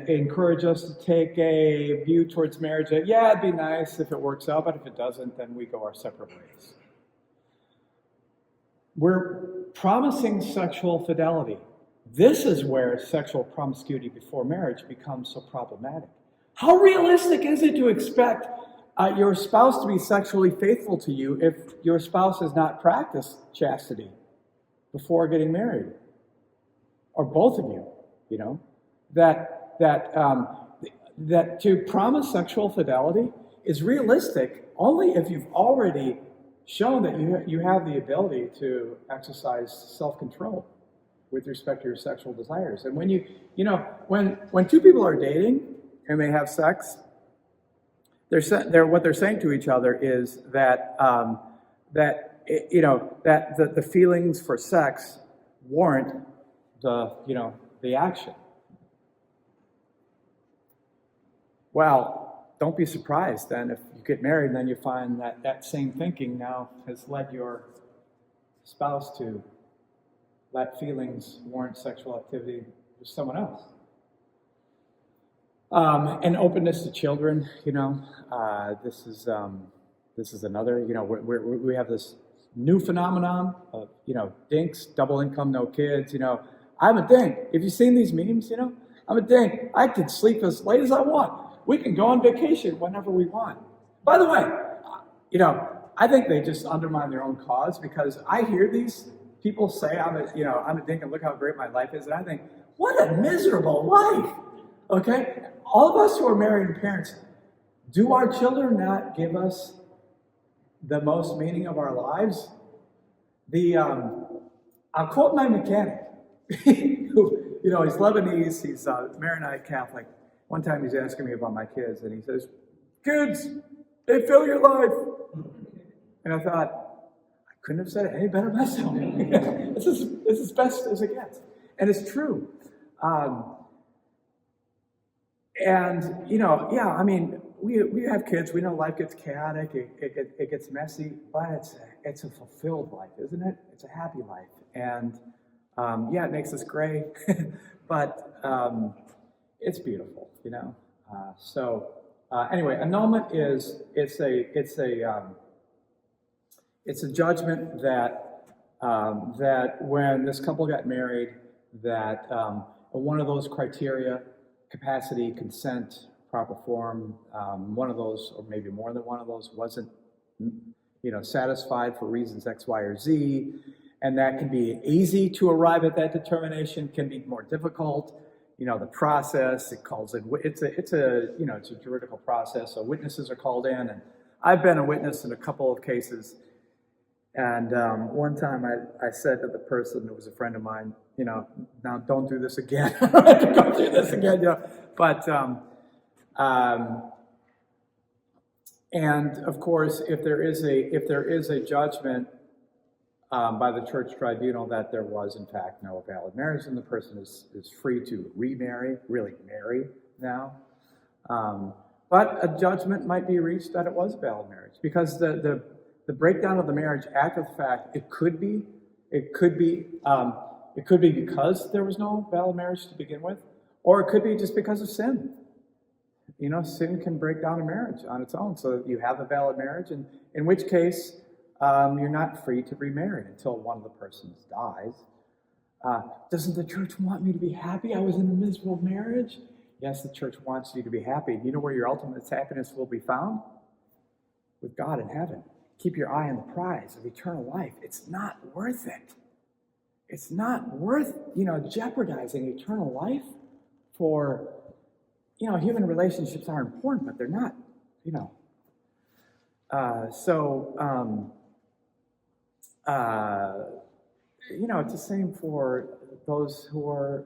encourages us to take a view towards marriage that, yeah, it'd be nice if it works out, but if it doesn't, then we go our separate ways. We're promising sexual fidelity. This is where sexual promiscuity before marriage becomes so problematic. How realistic is it to expect your spouse to be sexually faithful to you if your spouse has not practiced chastity before getting married? Or both of you, that to promise sexual fidelity is realistic only if you've already shown that you have the ability to exercise self-control with respect to your sexual desires. And when when two people are dating and they have sex, what they're saying to each other is that the feelings for sex warrant the action. Well, don't be surprised then if you get married and then you find that same thinking now has led your spouse to let feelings warrant sexual activity with someone else. And openness to children, this is another, we have this new phenomenon of, dinks, double income, no kids, I'm a dink. Have you seen these memes, I'm a dink. I can sleep as late as I want. We can go on vacation whenever we want. By the way, I think they just undermine their own cause, because I hear these people say, I'm a dink and look how great my life is. And I think, what a miserable life. Okay? All of us who are married and parents, do our children not give us the most meaning of our lives? I'll quote my mechanic, who, he's Lebanese, he's Maronite Catholic. One time he's asking me about my kids, and he says, kids, they fill your life. And I thought, I couldn't have said it any better myself. This is as best as it gets. And it's true. We have kids. We know life gets chaotic. It gets messy, but it's a fulfilled life, isn't it? It's a happy life. And it makes us gray, but it's beautiful, Anyway, annulment it's a judgment that when this couple got married, that one of those criteria, capacity, consent, proper form, one of those, or maybe more than one of those, wasn't satisfied for reasons X, Y, or Z, and that can be easy to arrive at that determination, can be more difficult. The process, it calls in, it's a juridical process, so witnesses are called in, and I've been a witness in a couple of cases. And one time I said to the person who was a friend of mine, now don't do this again. Don't do this again, But, and of course, if there is a judgment by the church tribunal that there was in fact no valid marriage, and the person is free to remarry, really marry now. But a judgment might be reached that it was a valid marriage, because the breakdown of the marriage after the fact, it could be because there was no valid marriage to begin with, or it could be just because of sin. Sin can break down a marriage on its own, so you have a valid marriage, and in which case you're not free to remarry until one of the persons dies. Doesn't the church want me to be happy? I was in a miserable marriage. Yes, the church wants you to be happy. You know where your ultimate happiness will be found? With God in heaven. Keep your eye on the prize of eternal life. It's not worth it it's not worth, jeopardizing eternal life for, human relationships are important, but they're not, it's the same for those who are,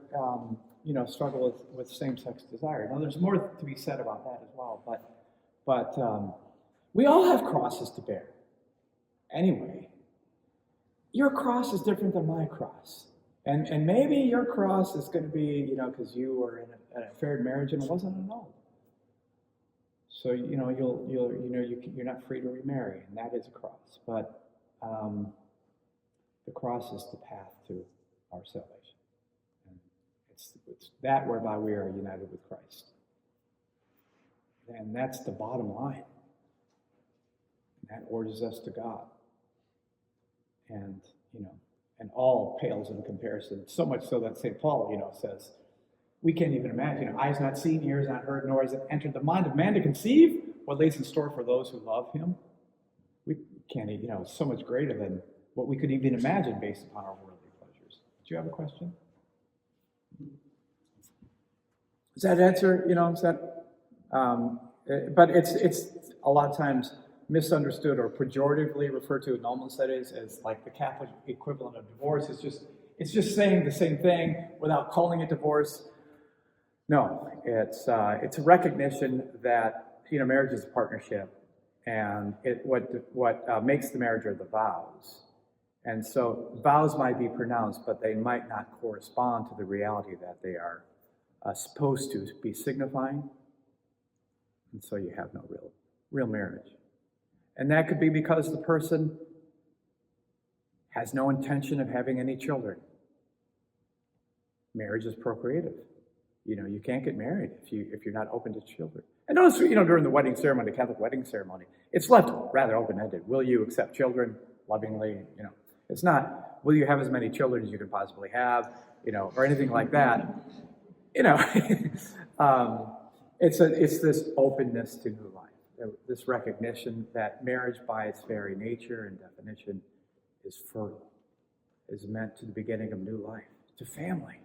struggle with same-sex desire. Now, there's more to be said about that as well, but we all have crosses to bear. Anyway, your cross is different than my cross. And maybe your cross is going to be, because you were in an affair marriage and it wasn't annulled. So, you're not free to remarry, and that is a cross. But the cross is the path to our salvation. And it's that whereby we are united with Christ. And that's the bottom line. And that orders us to God. And, and all pales in comparison. So much so that St. Paul, says, we can't even imagine. Eyes not seen, ears not heard, nor has it entered the mind of man to conceive what lays in store for those who love him. We can't, it's so much greater than what we could even imagine based upon our worldly pleasures. Do you have a question? Does that answer, but it's a lot of times misunderstood or pejoratively referred to in normal settings as like the Catholic equivalent of divorce. It's just saying the same thing without calling it divorce. No, it's a recognition that marriage is a partnership, and what makes the marriage are the vows. And so vows might be pronounced, but they might not correspond to the reality that they are supposed to be signifying. And so you have no real marriage. And that could be because the person has no intention of having any children. Marriage is procreative. You can't get married if you're not open to children. And notice, during the wedding ceremony, the Catholic wedding ceremony, it's left rather open-ended. Will you accept children lovingly? It's not, will you have as many children as you can possibly have, or anything like that. It's this openness to new life, this recognition that marriage by its very nature and definition is fertile, is meant to the beginning of new life, to family.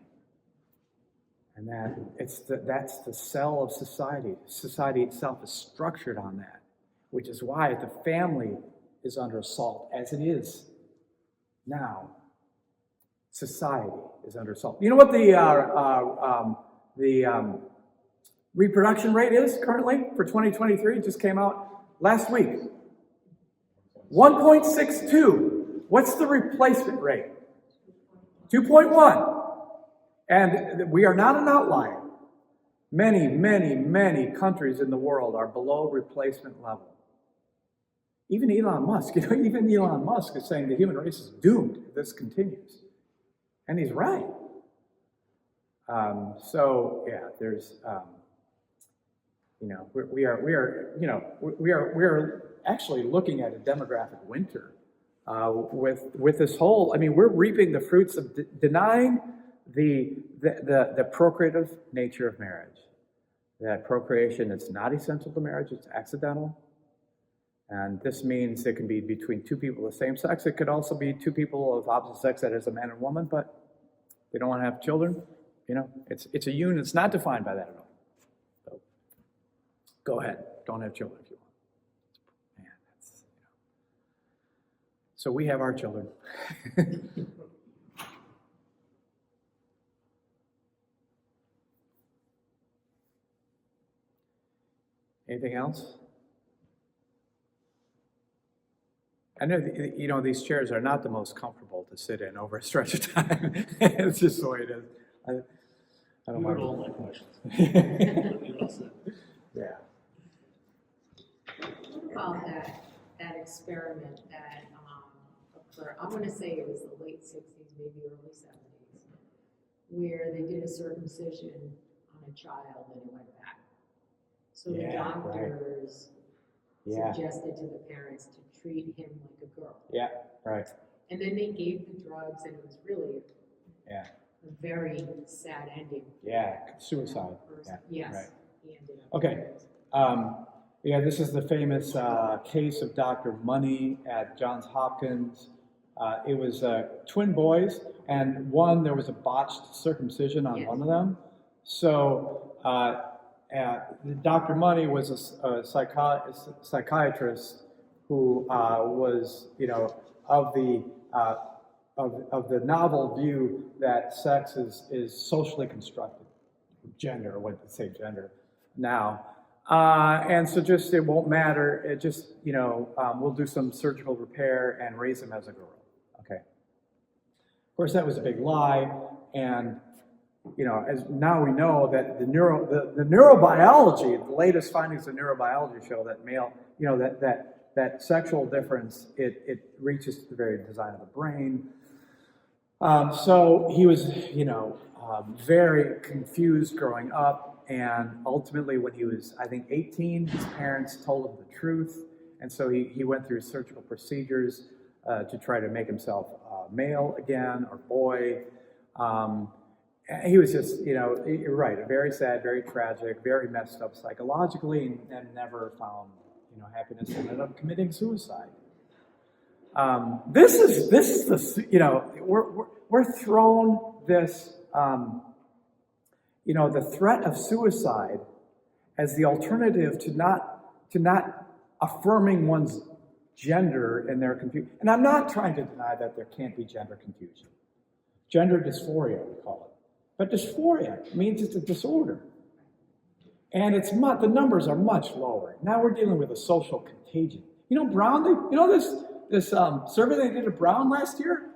And that's the cell of society. Society itself is structured on that, which is why the family is under assault, as it is now. Society is under assault. You know what the reproduction rate is currently for 2023? It just came out last week. 1.62. What's the replacement rate? 2.1. And we are not an outlier. Many, many, many countries in the world are below replacement level. Even Elon Musk, even Elon Musk is saying the human race is doomed if this continues. And he's right. There's, we are actually looking at a demographic winter with this whole. We're reaping the fruits of denying the procreative nature of marriage. That procreation is not essential to marriage; it's accidental. And this means it can be between two people of the same sex. It could also be two people of opposite sex, that is a man and woman, but they don't want to have children. It's a union. It's not defined by that at all. So, go ahead. Don't have children if you want. Man, So we have our children. Anything else? I know, these chairs are not the most comfortable to sit in over a stretch of time. It's just the way it is. I don't mind. All my questions. Yeah. What about that experiment that occurred? I'm going to say it was the late 60s, maybe early 70s, where they did a circumcision on a child and it went back. So the doctors suggested to the parents to treat him like a girl. Yeah, right. And then they gave the drugs, and it was really a very sad ending. Yeah, suicide. Yeah, Yes. right. He ended up. Okay. This is the famous case of Dr. Money at Johns Hopkins, It was twin boys, and there was a botched circumcision on Yes. one of them. So Dr. Money was a psychiatrist who was, of the novel view that sex is socially constructed, gender, what to say gender now. And so just, it won't matter. It just, we'll do some surgical repair and raise him as a girl. Okay. Of course, that was a big lie. And, as now we know that the neurobiology, the latest findings of neurobiology show that that sexual difference, it reaches to the very design of the brain. So he was, very confused growing up. And ultimately, when he was, I think, 18, his parents told him the truth. And so he went through surgical procedures to try to make himself male again, or boy. He was just, you're right, very sad, very tragic, very messed up psychologically, and never found, happiness, and ended up committing suicide. This is the, we're thrown this, the threat of suicide as the alternative to not affirming one's gender and their confusion. And I'm not trying to deny that there can't be gender confusion. Gender dysphoria, we call it. But dysphoria means it's a disorder. And the numbers are much lower. Now we're dealing with a social contagion. Brown, this survey they did at Brown last year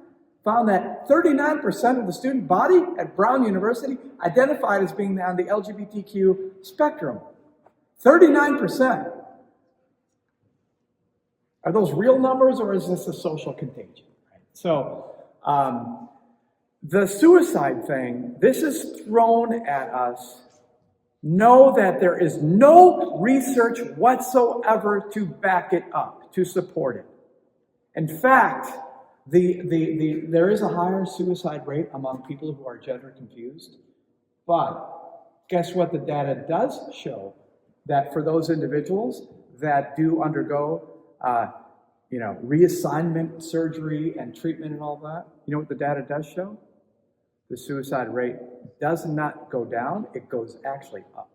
found that 39% of the student body at Brown University identified as being on the LGBTQ spectrum. 39%. Are those real numbers, or is this a social contagion? Right? So, the suicide thing, this is thrown at us. Know that there is no research whatsoever to back it up, to support it. In fact, there is a higher suicide rate among people who are gender confused. But guess what the data does show? That for those individuals that do undergo reassignment surgery and treatment and all that, you know what the data does show? The suicide rate does not go down, it goes actually up.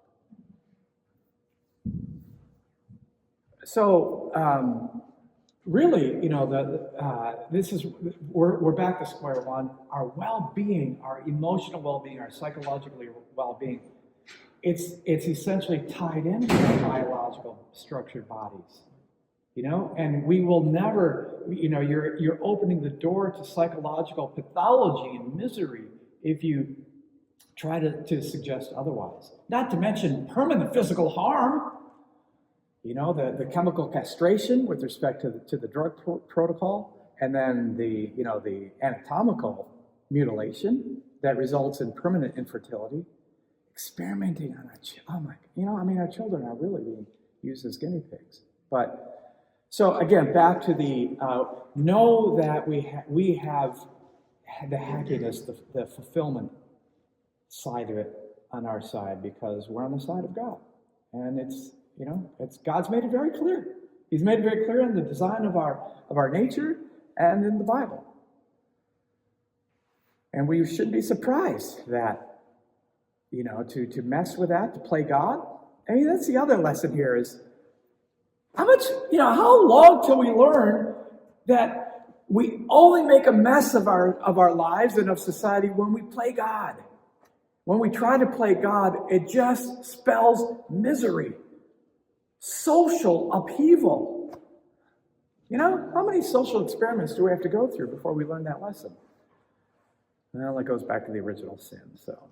So, really, we're back to square one. Our well-being, our emotional well-being, our psychological well-being, it's essentially tied into our biological structured bodies. And we will never, you're opening the door to psychological pathology and misery if you try to suggest otherwise. Not to mention permanent physical harm. The chemical castration with respect to the drug protocol, and then the anatomical mutilation that results in permanent infertility. Experimenting on our children are really being used as guinea pigs. But so again, back to the know that we have the happiness, the fulfillment side of it on our side, because we're on the side of God, and it's God's made it very clear. He's made it very clear in the design of our nature and in the Bible. And we shouldn't be surprised that to mess with that, to play God. I mean, that's the other lesson here is how long till we learn that we only make a mess of our lives and of society when we play God. When we try to play God, it just spells misery, social upheaval. How many social experiments do we have to go through before we learn that lesson? Well, it goes back to the original sin, so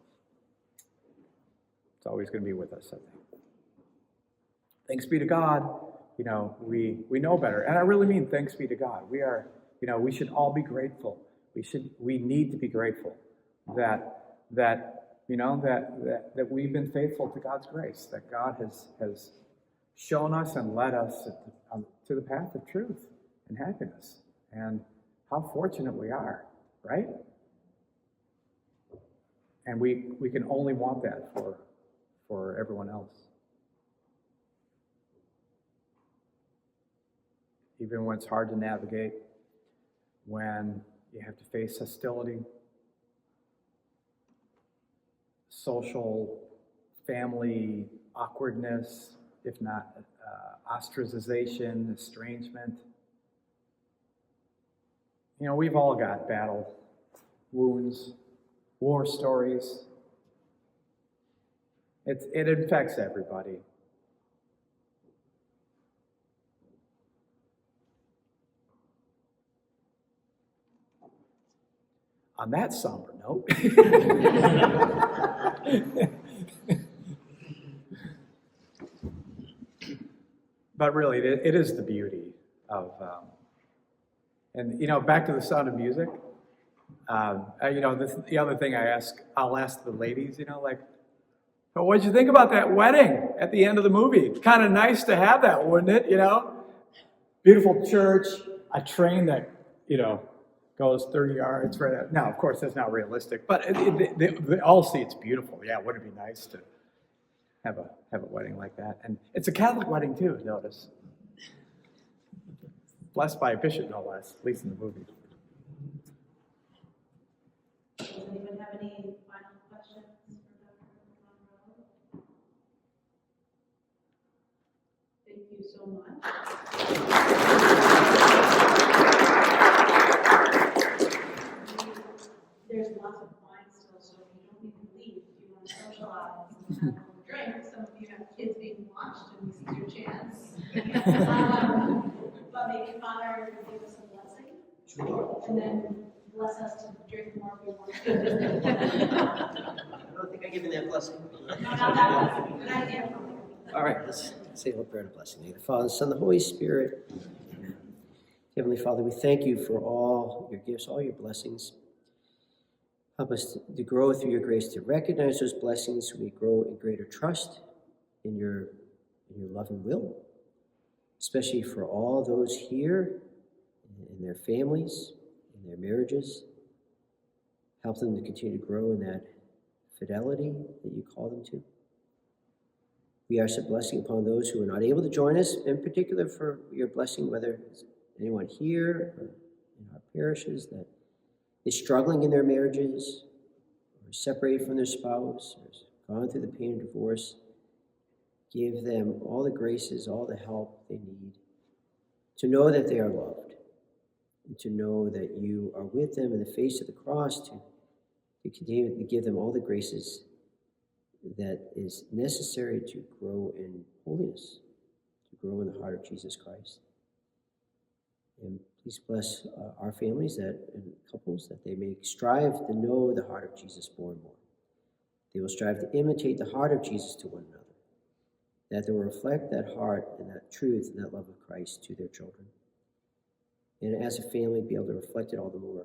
it's always going to be with us, I think. Thanks be to God, we know better. And I really mean thanks be to God. We are, we should all be grateful. We need to be grateful that we've been faithful to God's grace, that God has shown us and led us to the path of truth and happiness. And how fortunate we are, right? And we can only want that for everyone else. Even when it's hard to navigate, when you have to face hostility, social, family awkwardness, if not ostracization, estrangement. You know, we've all got battle wounds, war stories. It infects everybody. On that somber note, but really, it is the beauty of, and you know, back to the Sound of Music. You know, the other thing I'll ask the ladies, you know, like, "But what'd you think about that wedding at the end of the movie? It's kind of nice to have that, wouldn't it? You know, beautiful church, a train that, you know, goes 30 yards right out." Now, of course, that's not realistic, but they all see it's beautiful. Yeah, wouldn't it be nice to have a wedding like that? And it's a Catholic wedding too, notice. Blessed by a bishop, no less, at least in the movie. Does anyone have any final questions for Dr. Gondreau? Thank you so much. There's lots of wine still, so you don't need to leave if you want to socialize and have a drink. Some of you have kids being watched, and this is your chance. But maybe Father give us a blessing. Sure. And then bless us to drink more if we want. I don't think I give you that blessing. No, not that blessing. Good idea. All right, let's say a little prayer of blessing. In the Father, the Son, the Holy Spirit. Amen. Heavenly Father, we thank you for all your gifts, all your blessings. Help us to grow through your grace, to recognize those blessings so we grow in greater trust in your loving will, especially for all those here and their families, in their marriages. Help them to continue to grow in that fidelity that you call them to. We ask a blessing upon those who are not able to join us, in particular for your blessing, whether it's anyone here or in our parishes that is struggling in their marriages, or separated from their spouse, or has gone through the pain of divorce. Give them all the graces, all the help they need to know that they are loved, and to know that you are with them in the face of the cross, to continue to give them all the graces that is necessary to grow in holiness, to grow in the heart of Jesus Christ. And please bless our families and couples, that they may strive to know the heart of Jesus more and more. They will strive to imitate the heart of Jesus to one another, that they will reflect that heart and that truth and that love of Christ to their children. And as a family, be able to reflect it all the more